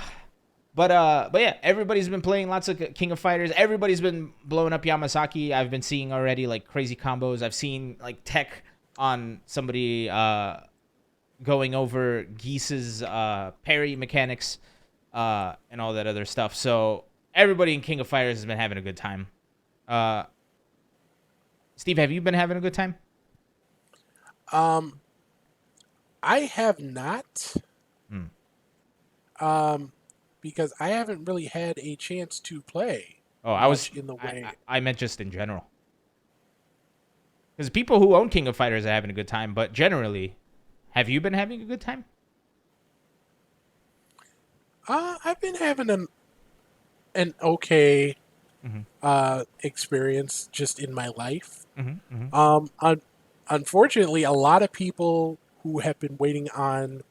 but yeah, everybody's been playing lots of King of Fighters. Everybody's been blowing up Yamasaki. I've been seeing already like crazy combos. I've seen like tech on somebody going over Geese's parry mechanics and all that other stuff. So everybody in King of Fighters has been having a good time. Steve, have you been having a good time? Um, I have not. Because I haven't really had a chance to play. Oh, I meant just in general. Because people who own King of Fighters are having a good time, but generally, have you been having a good time? I've been having an okay experience just in my life. Unfortunately, a lot of people who have been waiting on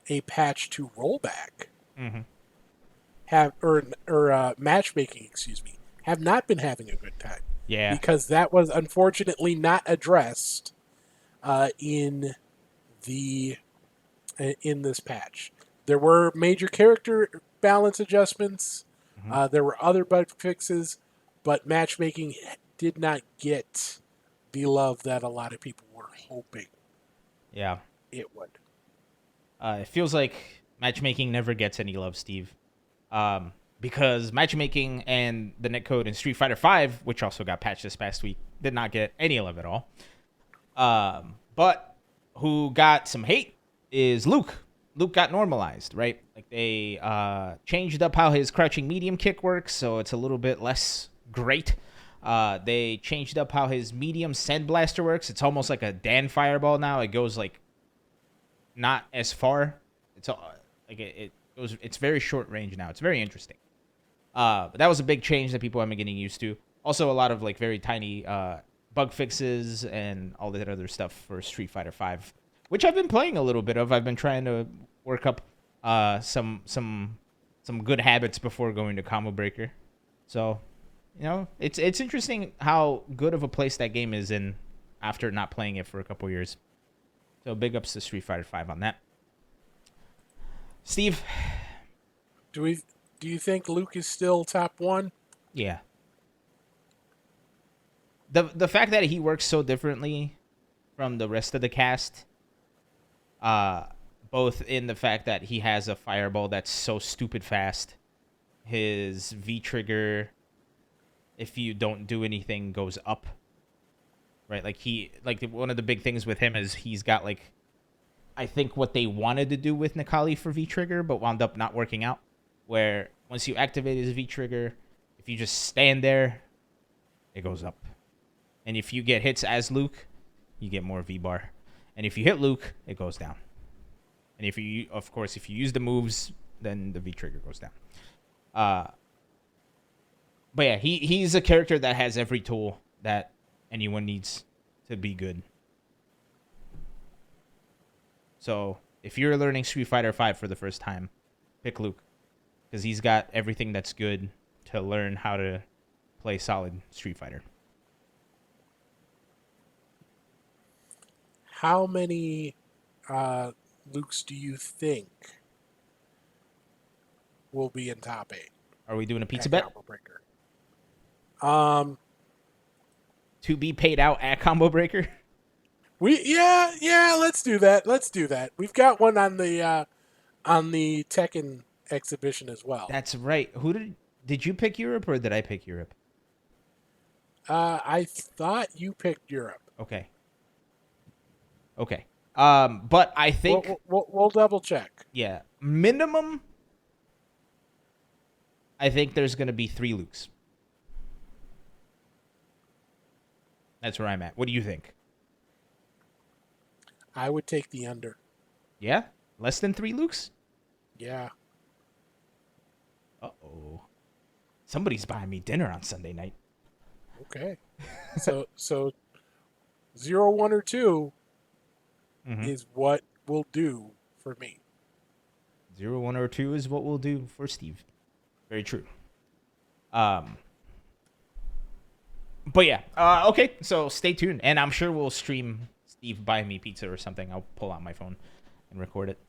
a patch to roll back have matchmaking, have not been having a good time. Yeah. Because that was unfortunately not addressed in this patch. There were major character balance adjustments. There were other bug fixes, but matchmaking did not get the love that a lot of people were hoping. Yeah. It would. It feels like matchmaking never gets any love, Steve. Because matchmaking and the netcode in Street Fighter V, which also got patched this past week, did not get any love at all. But who got some hate is Luke. Luke got normalized, right? Like they changed up how his crouching medium kick works, so it's a little bit less great. They changed up how his medium sand blaster works. It's almost like a Dan fireball now. It goes like not as far. It's like it goes. It's very short range now. It's very interesting. But that was a big change that people have been getting used to. Also, a lot of like very tiny bug fixes and all that other stuff for Street Fighter V, which I've been playing a little bit of. I've been trying to work up some good habits before going to Combo Breaker. So, you know, it's interesting how good of a place that game is in after not playing it for a couple years. So big ups to Street Fighter V on that. Steve, Do you think Luke is still top one? yeah. The fact that he works so differently from the rest of the cast, both in the fact that he has a fireball that's so stupid fast, his V trigger, if you don't do anything, goes up. Right, like one of the big things with him is he's got like, I think what they wanted to do with Nikali for V trigger, but wound up not working out. Where once you activate his V trigger, if you just stand there, it goes up. And if you get hits as Luke, you get more V bar. And if you hit Luke, it goes down. And if you use the moves, then the V trigger goes down. But yeah, he's a character that has every tool that anyone needs to be good. So if you're learning Street Fighter V for the first time, pick Luke. Because he's got everything that's good to learn how to play solid Street Fighter. How many Lukes do you think will be in top 8? Are we doing a pizza bet? Combo Breaker. To be paid out at Combo Breaker? Let's do that. We've got one on the Tekken exhibition as well. That's right. Did you pick Europe or did I pick Europe? I thought you picked Europe. Okay. But I think we'll double check. Yeah, minimum. I think there's gonna be 3 Lukes. That's where I'm at. What do you think? I would take the under. Yeah, less than 3 Lukes. Yeah. Uh-oh. Somebody's buying me dinner on Sunday night. Okay. So 0, 1, or 2 is what will do for me. 0, 1, or 2 is what we'll do for Steve. Very true. But yeah, okay. So stay tuned, and I'm sure we'll stream Steve buying me pizza or something. I'll pull out my phone and record it.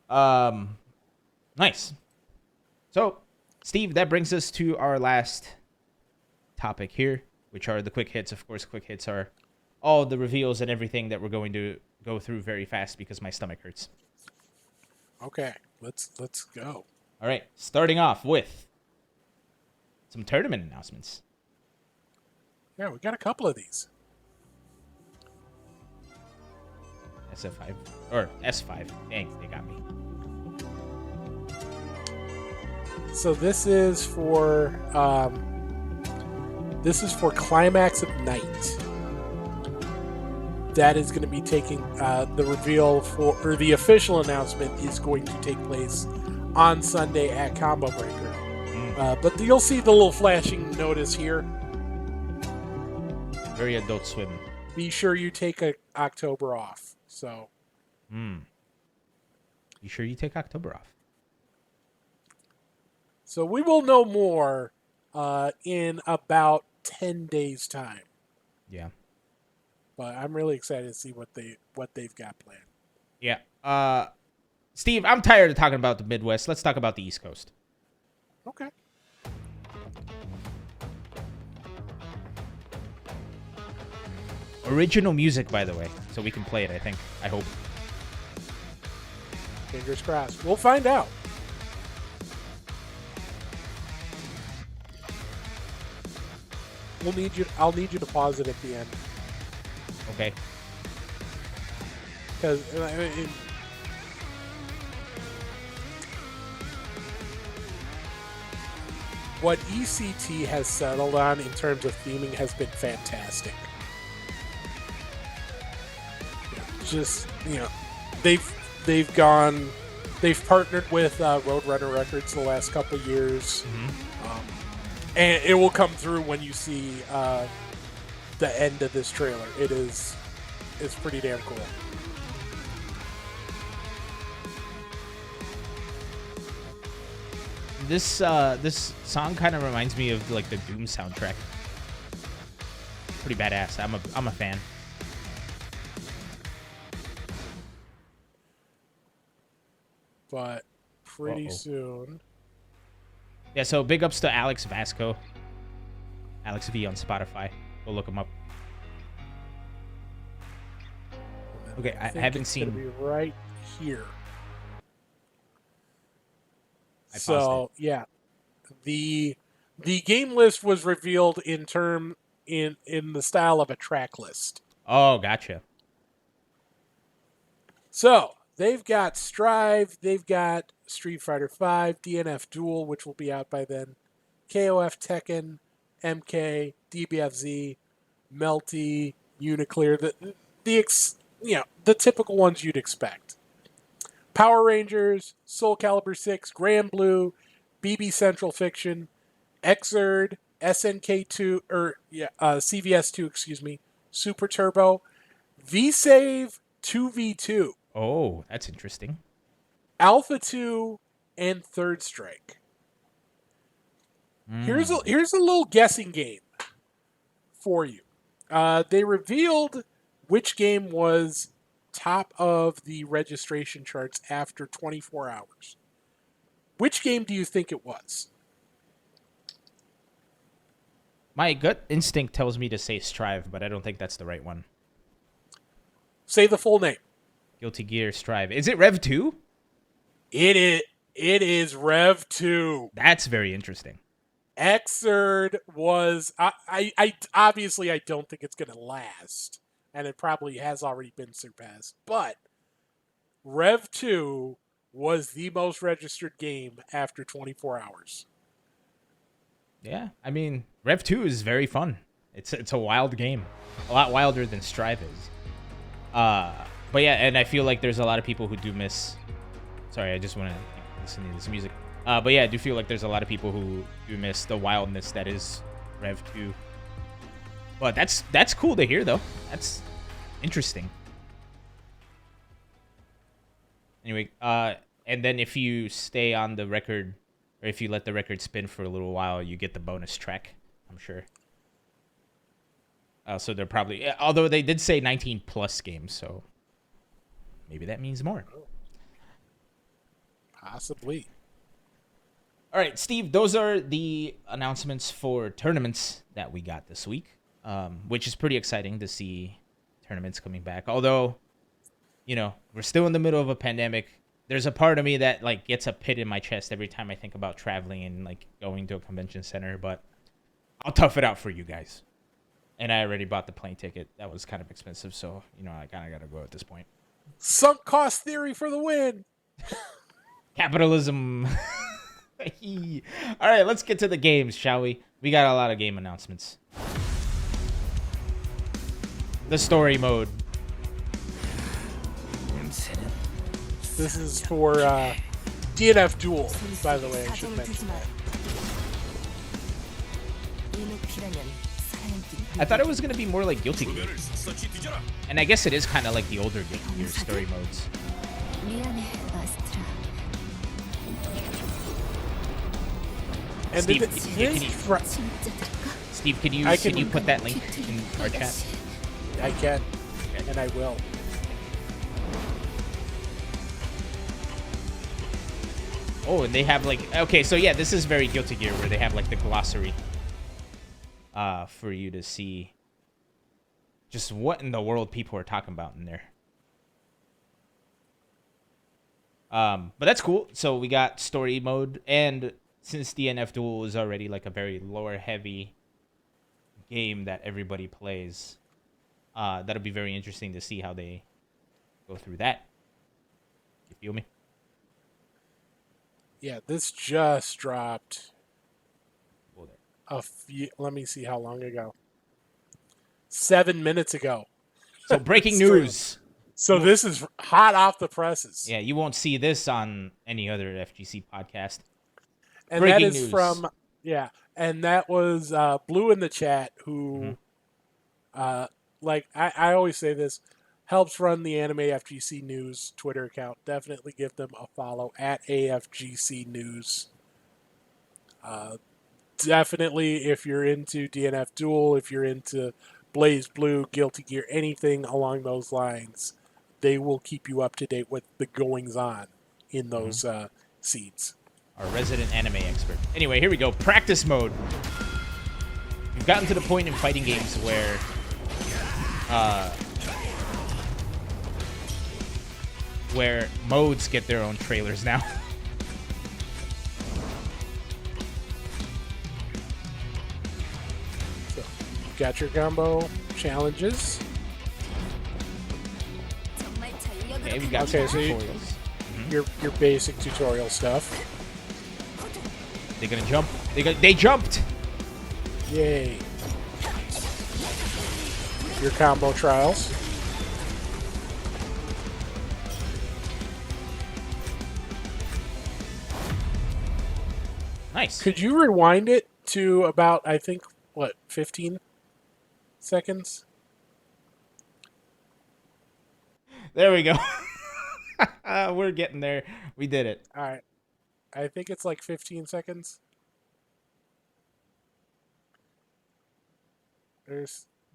Nice. So, Steve, that brings us to our last topic here, which are the quick hits. Of course, quick hits are all the reveals and everything that we're going to go through very fast because my stomach hurts. Okay, let's go. All right, starting off with some tournament announcements. Yeah, we got a couple of these. SF5 or S5. Dang, they got me. So this is for Climax of Night. That is going to be taking the reveal or the official announcement is going to take place on Sunday at Combo Breaker. But you'll see the little flashing notice here. Very Adult Swim. Be sure you take October off. So. You sure you take October off? So we will know more in about 10 days' time. Yeah. But I'm really excited to see what they've got planned. Yeah. Steve, I'm tired of talking about the Midwest. Let's talk about the East Coast. Okay. Original music, by the way, so we can play it, I hope. Fingers crossed. We'll find out. I'll need you to pause it at the end. Okay. Because what ECT has settled on in terms of theming has been fantastic. Just, they've partnered with Roadrunner Records the last couple of years. And it will come through when you see the end of this trailer. It's pretty damn cool. This song kind of reminds me of like the Doom soundtrack. Pretty badass. I'm a fan. But pretty soon. Yeah, so big ups to Alex Vasco. Alex V on Spotify. Go look him up. Okay, I haven't seen. It's gonna be right here. Yeah, the game list was revealed in the style of a track list. Oh, gotcha. So they've got Strive, they've got Street Fighter V, DNF Duel, which will be out by then, KOF Tekken, MK, DBFZ, Melty, Uniclear, the typical ones you'd expect. Power Rangers, Soul Calibur 6, Grand Blue, BB Central Fiction, Xrd, SNK2 CVS2, excuse me, Super Turbo, V-Save 2v2. Oh, that's interesting. Alpha 2 and Third Strike. Here's a little guessing game for you. They revealed which game was top of the registration charts after 24 hours. Which game do you think it was? My gut instinct tells me to say Strive, but I don't think that's the right one. Say the full name. Guilty Gear Strive. Is it Rev 2? It is Rev 2. That's very interesting. Xrd was I obviously I don't think it's going to last, and it probably has already been surpassed, but Rev 2 was the most registered game after 24 hours. Yeah, I mean, Rev 2 is very fun. It's a wild game. A lot wilder than Strive is. But yeah, and I feel like there's a lot of people who do miss... Sorry, I just want to listen to this music. But yeah, I do feel like there's a lot of people who do miss the wildness that is Rev 2. But that's cool to hear, though. That's interesting. Anyway, and then if you stay on the record, or if you let the record spin for a little while, you get the bonus track, I'm sure. So they're probably, although they did say 19 plus games, so maybe that means more. Possibly. All right, Steve, those are the announcements for tournaments that we got this week, which is pretty exciting to see tournaments coming back. Although, we're still in the middle of a pandemic. There's a part of me that like gets a pit in my chest every time I think about traveling and like going to a convention center, but I'll tough it out for you guys. And I already bought the plane ticket. That was kind of expensive, so I kind of got to go at this point. Sunk cost theory for the win. Capitalism. All right, let's get to the games, shall we? We got a lot of game announcements. The story mode. This is for DNF Duel, by the way. I should mention that. I thought it was going to be more like Guilty Gear. And I guess it is kind of like the older Guilty Gear story modes. And Steve, can you put that link in our chat? I can, and I will. Oh, and they have like, okay, so yeah, this is very Guilty Gear where they have like the glossary for you to see just what in the world people are talking about in there. But that's cool. So we got story mode, and since DNF Duel is already like a very lore heavy game that everybody plays, that'll be very interesting to see how they go through that. You feel me? Yeah, this just dropped a few. Let me see how long ago. 7 minutes ago. So breaking news. So this is hot off the presses. Yeah, you won't see this on any other FGC podcast. And breaking that is news. from, and that was Blue in the chat who, like I always say this, helps run the Anime FGC News Twitter account. Definitely give them a follow at AFGC News. Definitely, if you're into DNF Duel, if you're into Blaze Blue, Guilty Gear, anything along those lines, they will keep you up to date with the goings on in those seeds. Our resident anime expert. Anyway, here we go. Practice mode. We've gotten to the point in fighting games where modes get their own trailers now. So, got your combo challenges. Okay, we got some tutorials. Your basic tutorial stuff. They're gonna jump. They jumped. Yay. Your combo trials. Nice. Could you rewind it to about, I think, 15 seconds? There we go. We're getting there. We did it. All right. I think it's like 15 seconds.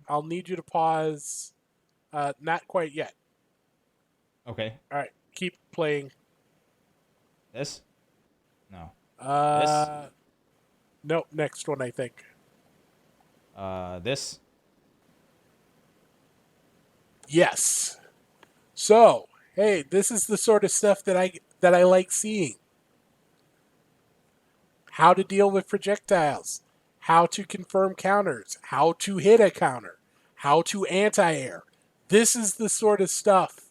I'll need you to pause. Not quite yet. Okay. All right. Keep playing. This? No. This? No, next one, I think. This? Yes. So, hey, this is the sort of stuff that I like seeing. How to deal with projectiles, how to confirm counters, how to hit a counter, how to anti-air. This is the sort of stuff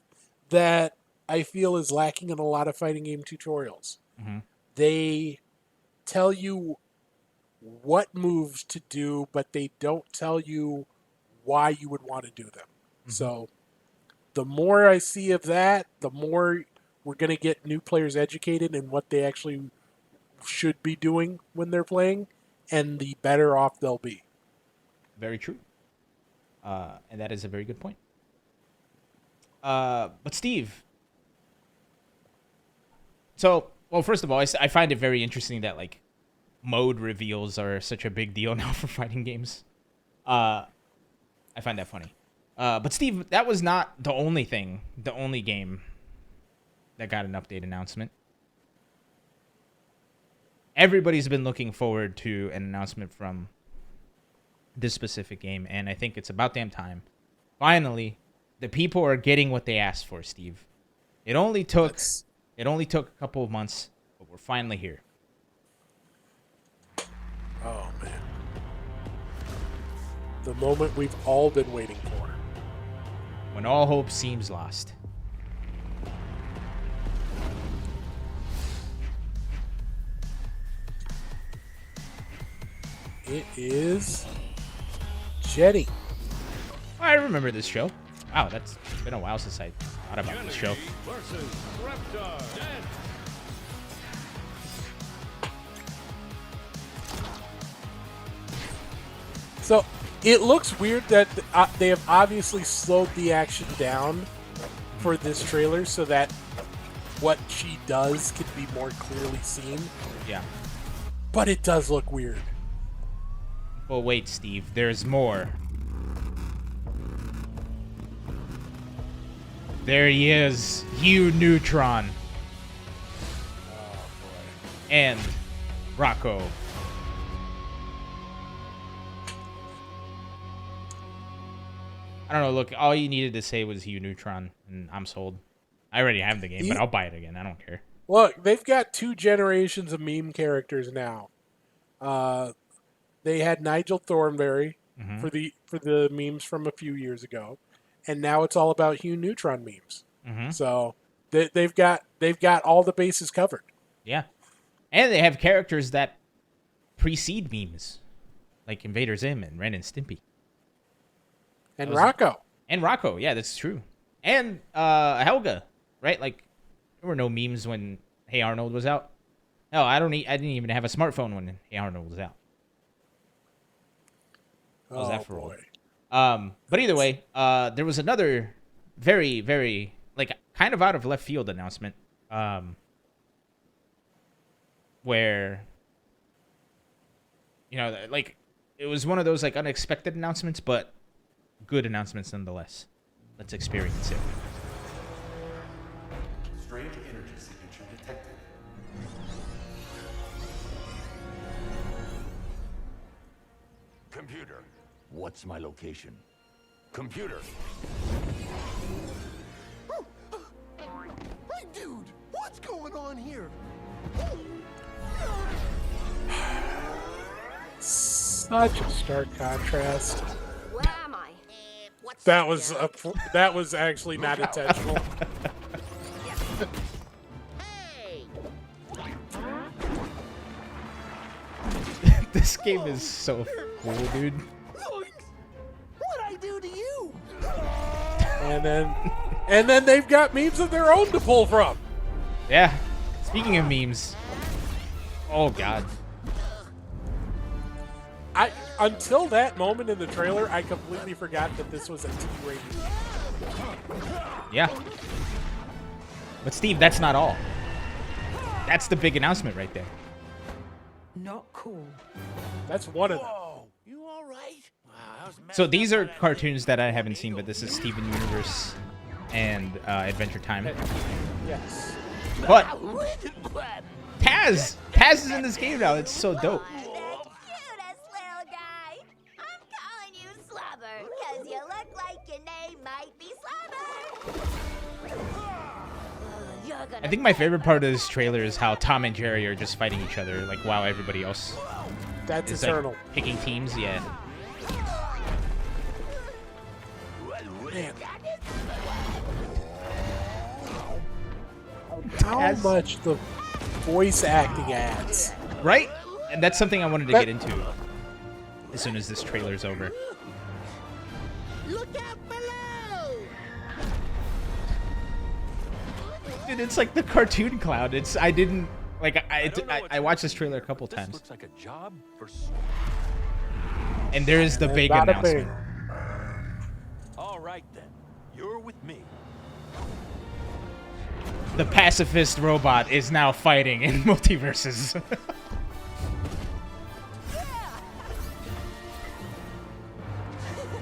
that I feel is lacking in a lot of fighting game tutorials. Mm-hmm. They tell you what moves to do, but they don't tell you why you would want to do them. Mm-hmm. So the more I see of that, the more we're going to get new players educated in what they actually should be doing when they're playing, and the better off they'll be. Very true. And that is a very good point. But Steve, well, first of all, I find it very interesting that like mode reveals are such a big deal now for fighting games. I find that funny. But Steve, that was not the only game that got an update announcement. Everybody's been looking forward to an announcement from this specific game, and I think it's about damn time. Finally, the people are getting what they asked for, Steve. It only took a couple of months, but we're finally here. Oh man. The moment we've all been waiting for. When all hope seems lost. It is Jenny. I remember this show. Wow, that's been a while since I thought about this show. So it looks weird that they have obviously slowed the action down for this trailer so that what she does can be more clearly seen. Yeah. But it does look weird. Well, wait, Steve. There's more. There he is. Hugh Neutron. Oh, boy. And Rocco. I don't know. Look, all you needed to say was Hugh Neutron, and I'm sold. I already have the game, but I'll buy it again. I don't care. Look, they've got 2 generations of meme characters now. They had Nigel Thornberry for the memes from a few years ago, and now it's all about Hugh Neutron memes. So they've got all the bases covered. Yeah, and they have characters that precede memes, like Invader Zim and Ren and Stimpy. And Rocco. And Rocco, yeah, that's true. And Helga, right? Like, there were no memes when Hey Arnold was out. Hell, I didn't even have a smartphone when Hey Arnold was out. What was that for? Boy. But either way, there was another very, very, like, kind of out of left field announcement, where, you know, like, it was one of those, like, unexpected announcements, but good announcements nonetheless. Let's experience it. Strange energy signature detected. Computer, what's my location? Computer. Hey, dude, what's going on here? Such a stark contrast. Where am I? That was actually not intentional. Hey! This game is so cool, dude. What'd I do to you? And then they've got memes of their own to pull from. Yeah. Speaking of memes. Oh, God. Until that moment in the trailer, I completely forgot that this was a T-rated. Yeah. But Steve, that's not all. That's the big announcement right there. Not cool. That's one of them. Whoa, you all right? Wow, I was mad So about these are that. cartoons that I haven't seen, but this is Steven Universe and Adventure Time. Yes. But Taz is in this game now. It's so dope. The cutest little guy. I'm calling you Slobber, because you look like your name might be Slobber. You're gonna I think my favorite part of this trailer is how Tom and Jerry are just fighting each other, like while everybody else That's is eternal. like picking teams. Yeah. Man. How Taz. much the voice acting adds. Right? And that's something I wanted to get into as soon as this trailer's over. Look out below! Dude, it's like the cartoon clown. I watched this trailer a couple This times. looks like a job for. And there is the big Bada announcement. bing. All right then, you're with me. The pacifist robot is now fighting in Multiversus.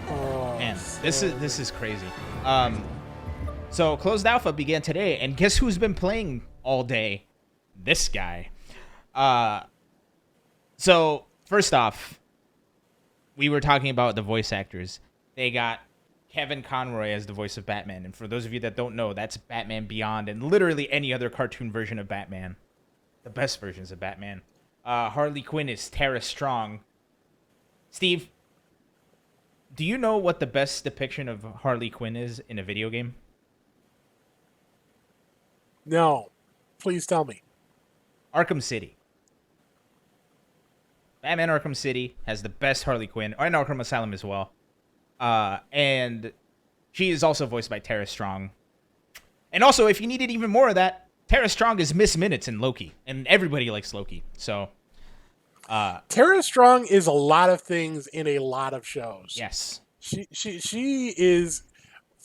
Oh, Man. This is crazy. So closed alpha began today, and guess who's been playing all day? This guy. So first off, we were talking about the voice actors. They got Kevin Conroy as the voice of Batman, and for those of you that don't know, that's Batman Beyond and literally any other cartoon version of Batman. The best versions of Batman. Harley Quinn is Tara Strong. Steve, do you know what the best depiction of Harley Quinn is in a video game? No. Please tell me. Arkham City. Batman Arkham City has the best Harley Quinn, and Arkham Asylum as well. And she is also voiced by Tara Strong. And also, if you needed even more of that, Tara Strong is Miss Minutes in Loki, and everybody likes Loki. So, Tara Strong is a lot of things in a lot of shows. yes. She is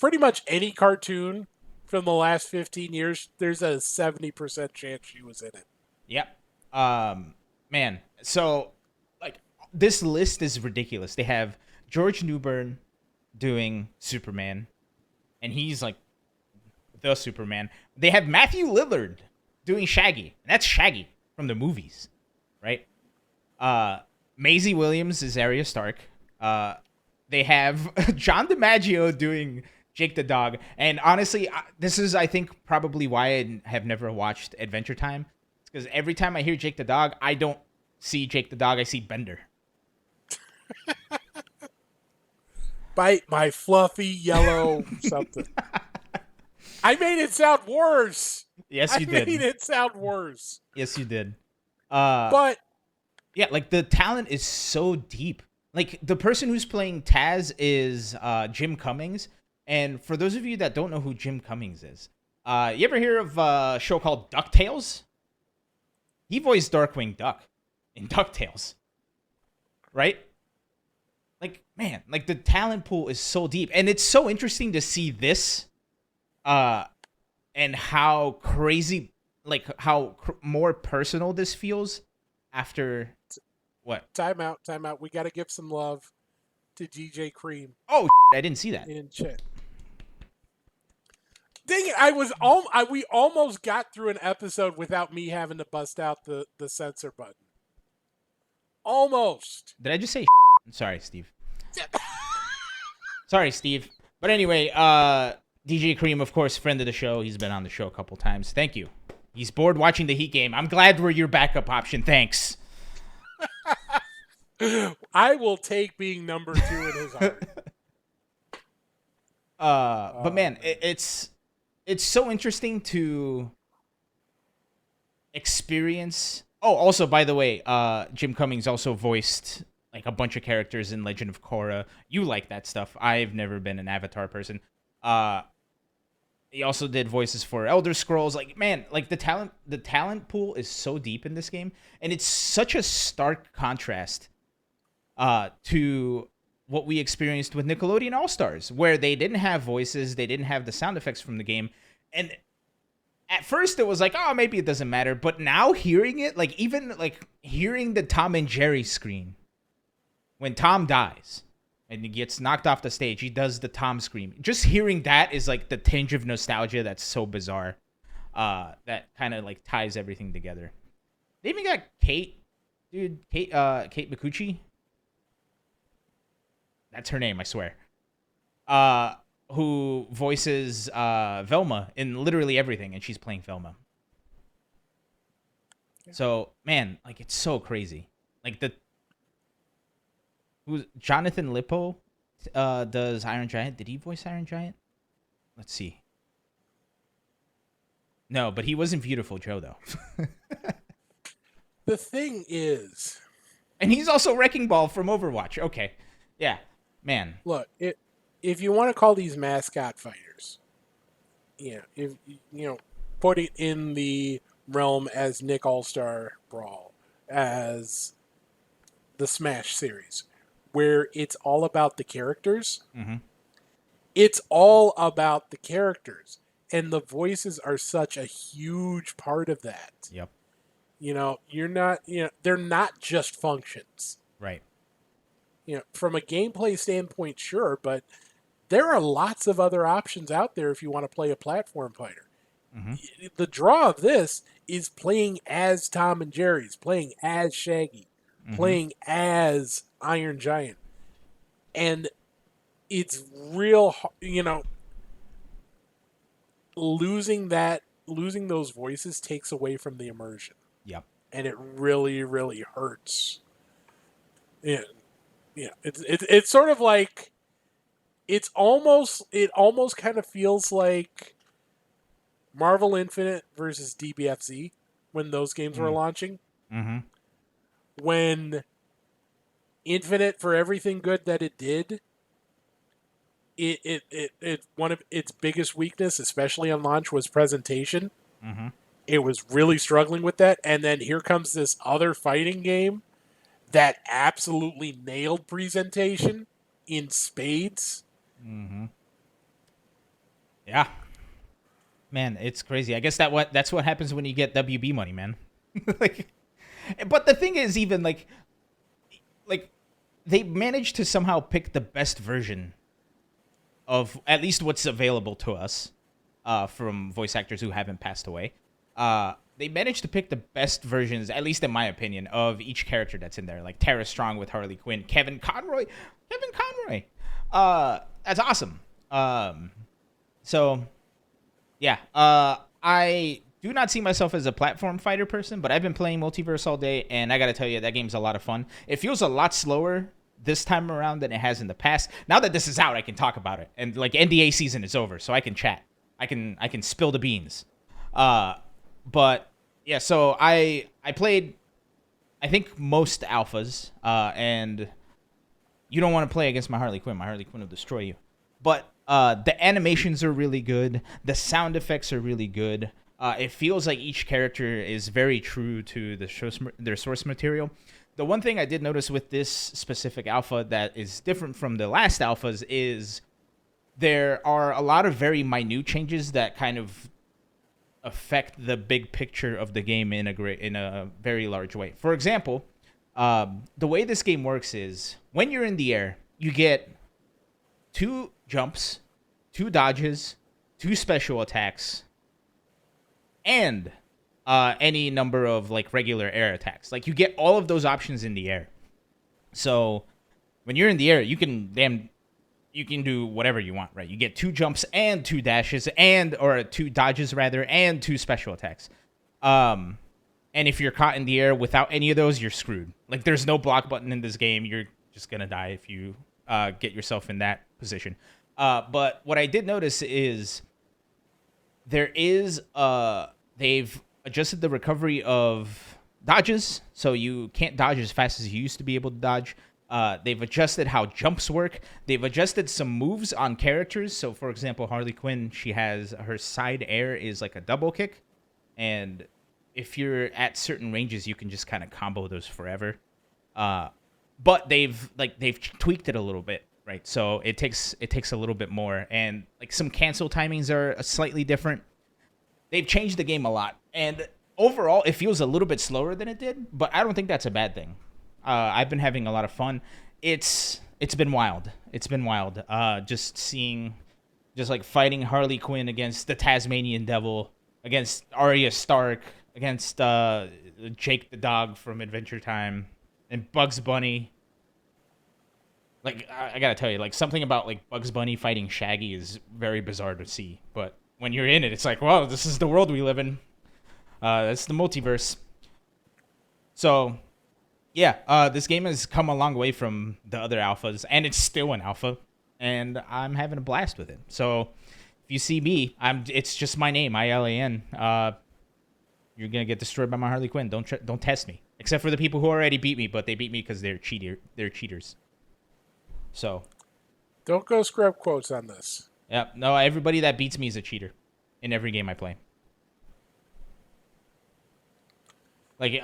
pretty much any cartoon from the last 15 years. There's a 70% chance she was in it. Yep. Man, so like this list is ridiculous. They have George Newbern doing Superman, and he's like the Superman. They have Matthew Lillard doing Shaggy, and that's Shaggy from the movies, right? Maisie Williams is Arya Stark. They have John DiMaggio doing Jake the Dog, and honestly, this is I think probably why I have never watched Adventure Time. It's because every time I hear Jake the Dog, I don't see Jake the Dog, I see Bender. Bite my fluffy yellow something. I made it sound worse. Yes, you did. I made it sound worse. Yes, you did. But yeah, like the talent is so deep. Like the person who's playing Taz is Jim Cummings, and for those of you that don't know who Jim Cummings is, you ever hear of a show called DuckTales? He voiced Darkwing Duck in DuckTales, right? Like, man, like the talent pool is so deep, and it's so interesting to see this, and how crazy, like how more personal this feels after what? Time out. We got to give some love to DJ Cream. Oh, I didn't see that. In chat. Dang it! We almost got through an episode without me having to bust out the censor button. Almost. Did I just say? Sorry, Steve. Sorry, Steve. But anyway, DJ Cream, of course, friend of the show. He's been on the show a couple times. Thank you. He's bored watching the Heat game. I'm glad we're your backup option. Thanks. I will take being number 2 in his heart. But man, it's so interesting to experience. Oh, also, by the way, Jim Cummings also voiced like a bunch of characters in Legend of Korra. You like that stuff. I've never been an Avatar person. He also did voices for Elder Scrolls. Like, man, like the talent pool is so deep in this game, and it's such a stark contrast to what we experienced with Nickelodeon All Stars, where they didn't have voices, they didn't have the sound effects from the game, and at first it was like, oh, maybe it doesn't matter, but now hearing it, like even like hearing the Tom and Jerry scream when Tom dies and he gets knocked off the stage, he does the Tom scream. Just hearing that is like the tinge of nostalgia that's so bizarre. That kind of like ties everything together. They even got Kate Micucci. That's her name, I swear. Who voices Velma in literally everything, and she's playing Velma. Yeah. So, man, like it's so crazy. Like who's Jonathan Lippo does Iron Giant. Did he voice Iron Giant? Let's see. No, but he wasn't Beautiful Joe though. The thing is, and he's also Wrecking Ball from Overwatch. Okay, yeah, man. Look, if you want to call these mascot fighters, if put it in the realm as Nick All Star Brawl, as the Smash series, where it's all about the characters. Mm-hmm. It's all about the characters, and the voices are such a huge part of that. Yep. They're not just functions. Right. From a gameplay standpoint, sure, but there are lots of other options out there if you want to play a platform fighter. Mm-hmm. The draw of this is playing as Tom and Jerry's, playing as Shaggy, playing as Iron Giant. And it's real, losing those voices takes away from the immersion. Yep. And it really, really hurts. Yeah. It's sort of like, it almost kind of feels like Marvel Infinite versus DBFZ when those games were launching. Mm-hmm. When Infinite, for everything good that it did, it one of its biggest weakness, especially on launch, was presentation. Mm-hmm. It was really struggling with that, and then here comes this other fighting game that absolutely nailed presentation in spades. Mm-hmm. Yeah. Man, it's crazy. I guess that's what happens when you get WB money, man. But the thing is, even like they managed to somehow pick the best version of at least what's available to us from voice actors who haven't passed away. They managed to pick the best versions, at least in my opinion, of each character that's in there. Like Tara Strong with Harley Quinn, Kevin Conroy. That's awesome. So, yeah. I do not see myself as a platform fighter person, but I've been playing Multiverse all day, and I gotta tell you, that game's a lot of fun. It feels a lot slower this time around than it has in the past. Now that this is out, I can talk about it, and like NDA season is over, so I can chat. I can spill the beans. But yeah, so I played, I think, most alphas, and you don't want to play against my Harley Quinn. My Harley Quinn will destroy you. But the animations are really good. The sound effects are really good. It feels like each character is very true to their source material. The one thing I did notice with this specific alpha that is different from the last alphas is there are a lot of very minute changes that kind of affect the big picture of the game in a very large way. For example, the way this game works is when you're in the air, you get 2 jumps, 2 dodges, 2 special attacks, and any number of like regular air attacks. Like you get all of those options in the air. So when you're in the air, you can do whatever you want, right? You get 2 jumps and 2 dashes or 2 dodges rather, and 2 special attacks. And if you're caught in the air without any of those, you're screwed. Like there's no block button in this game. You're just gonna die if you get yourself in that position. But what I did notice is they've adjusted the recovery of dodges, so you can't dodge as fast as you used to be able to dodge. They've adjusted how jumps work. They've adjusted some moves on characters. So, for example, Harley Quinn, she has her side air is like a double kick, and if you're at certain ranges, you can just kind of combo those forever. But they've tweaked it a little bit, right? So it takes a little bit more, and like some cancel timings are slightly different. They've changed the game a lot, and overall, it feels a little bit slower than it did. But I don't think that's a bad thing. I've been having a lot of fun. It's been wild. Just like fighting Harley Quinn against the Tasmanian Devil, against Arya Stark, against Jake the dog from Adventure Time, and Bugs Bunny. Like I gotta tell you, like something about like Bugs Bunny fighting Shaggy is very bizarre to see. But when you're in it, it's like, wow, this is the world we live in. That's the multiverse. So. Yeah, this game has come a long way from the other alphas, and it's still an alpha, and I'm having a blast with it. So, if you see me, it's just my name, Ilan. You're gonna get destroyed by my Harley Quinn. Don't test me, except for the people who already beat me, but they beat me because they're cheaters. So, don't go scrub quotes on this. Yeah, no, everybody that beats me is a cheater in every game I play. Like,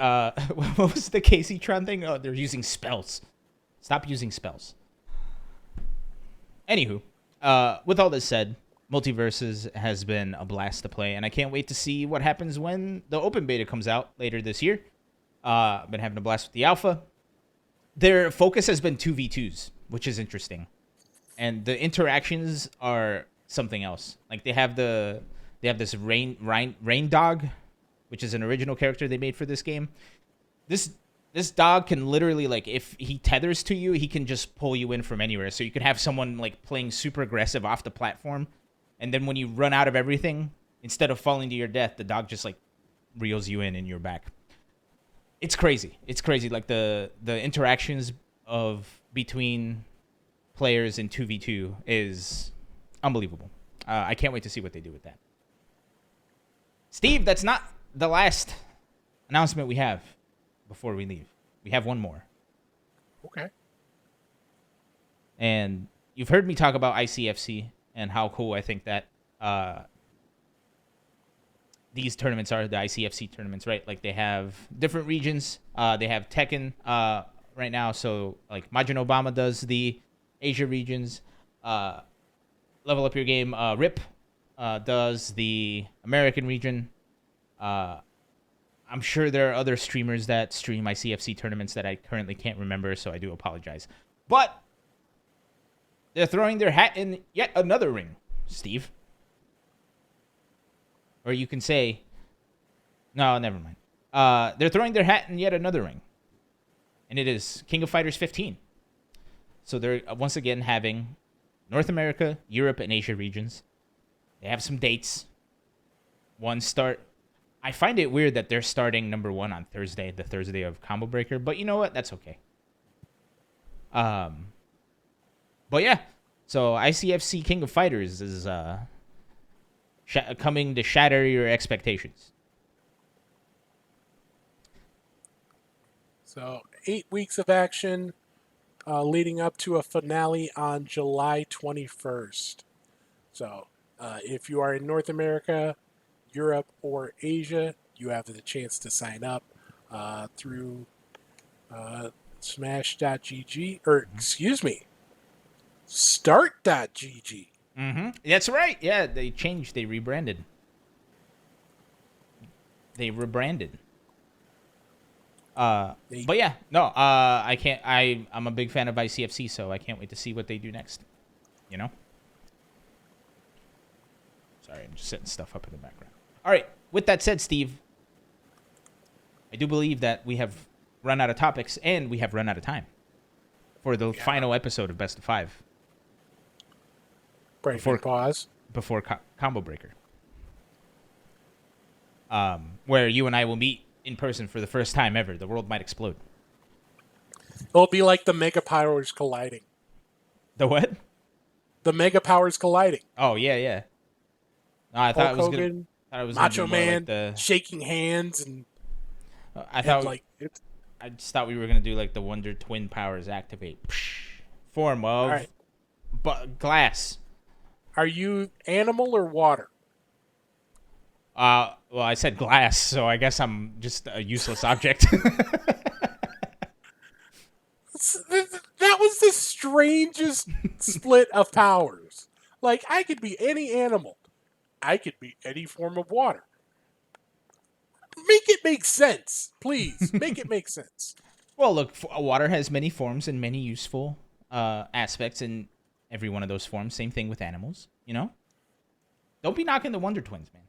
what was the Casey Tron thing? Oh, they're using spells. Stop using spells. Anywho, with all this said, Multiversus has been a blast to play, and I can't wait to see what happens when the open beta comes out later this year. I've been having a blast with the alpha. Their focus has been 2v2s, which is interesting. and the interactions are something else. Like they have this rain dog, which is an original character they made for this game. This dog can literally, like, if he tethers to you, he can just pull you in from anywhere. So you could have someone like playing super aggressive off the platform, and then when you run out of everything, instead of falling to your death, the dog just like reels you in and you're back. It's crazy. It's crazy. Like the interactions between players in 2v2 is unbelievable. I can't wait to see what they do with that. Steve, that's not the last announcement we have before we leave. We have one more. Okay. And you've heard me talk about ICFC and how cool I think that these tournaments are, the ICFC tournaments, right? Like they have different regions. They have Tekken right now. So like Majin Obama does the Asia regions. Level Up Your Game, Rip does the American region. I'm sure there are other streamers that stream ICFC tournaments that I currently can't remember, so I do apologize. But they're throwing their hat in yet another ring, Steve. Or you can say, no, never mind. They're throwing their hat in yet another ring. And it is King of Fighters 15. So they're once again having North America, Europe, and Asia regions. They have some dates. I find it weird that they're starting number 1 on Thursday, the Thursday of Combo Breaker, but you know what? That's okay. But yeah, so ICFC King of Fighters is coming to shatter your expectations. So 8 weeks of action, leading up to a finale on July 21st. So if you are in North America, Europe, or Asia, you have the chance to sign up through smash.gg, or excuse me, start.gg. Mm-hmm. That's right. Yeah, they rebranded. They rebranded. But yeah, no, I can't. I'm a big fan of ICFC, so I can't wait to see what they do next. You know. Sorry, I'm just setting stuff up in the background. All right. With that said, Steve, I do believe that we have run out of topics and we have run out of time for the final episode of Best of 5. Pause. Before Combo Breaker. Where you and I will meet in person for the first time ever. The world might explode. It'll be like the mega powers colliding. The what? The mega powers colliding. Oh, yeah. No, I thought Hulk it was Hogan, going to be Macho more Man like shaking hands, and I thought like it's, I just thought we were going to do like the Wonder Twin powers activate. Form of glass. Are you animal or water? Well, I said glass, so I guess I'm just a useless object. That was the strangest split of powers. Like, I could be any animal. I could be any form of water. Make it make sense, please. Make it make sense. Well, look, water has many forms and many useful aspects in every one of those forms. Same thing with animals, you know? Don't be knocking the Wonder Twins, man.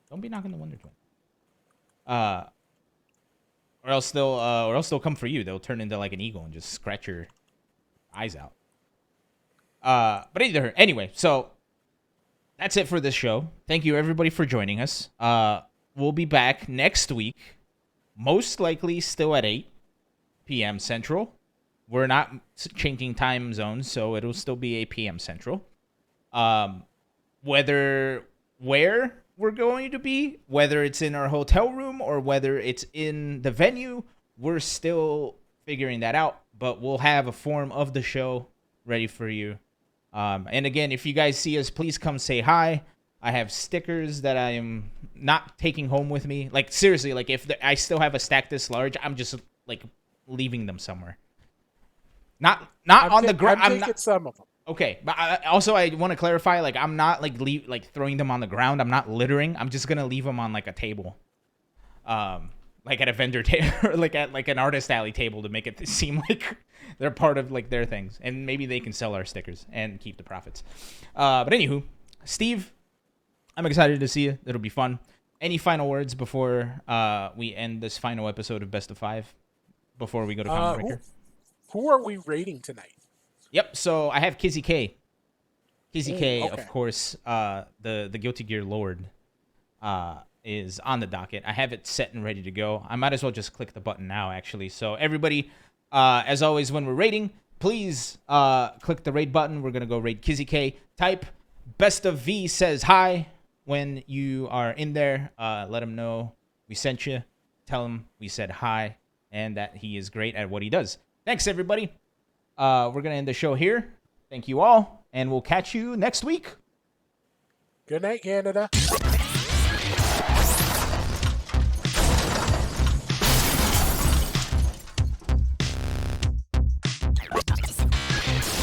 Don't be knocking the Wonder Twins. Or else they'll come for you. They'll turn into like an eagle and just scratch your eyes out. But anyway, so that's it for this show. Thank you everybody for joining us. We'll be back next week, most likely still at 8 p.m. Central. We're not changing time zones, so it'll still be 8 p.m. Central. Where we're going to be, whether it's in our hotel room or whether it's in the venue, we're still figuring that out. But we'll have a form of the show ready for you. And again, if you guys see us, please come say hi. I have stickers that I am not taking home with me. Like, seriously, like if I still have a stack this large, I'm just like leaving them somewhere. Not on the ground. I'm taking some of them. Okay, but I want to clarify, like, I'm not like throwing them on the ground. I'm not littering. I'm just gonna leave them on like a table, like like at a vendor table or like at like an artist alley table to make it seem like they're part of like their things, and maybe they can sell our stickers and keep the profits. But anywho, Steve, I'm excited to see you. It'll be fun. Any final words before we end this final episode of Best of 5? Before we go to Common Breaker? Who are we rating tonight? Yep. So I have Kizzy K. Kizzy K, okay. of course, the Guilty Gear Lord, is on the docket. I have it set and ready to go. I might as well just click the button now, actually. So everybody, as always, when we're rating, please click the raid button. We're gonna go raid Kizzy K. Type Best of V says hi when you are in there. Let him know we sent you. Tell him we said hi and that he is great at what he does. Thanks, everybody. We're going to end the show here. Thank you all, and we'll catch you next week. Good night, Canada.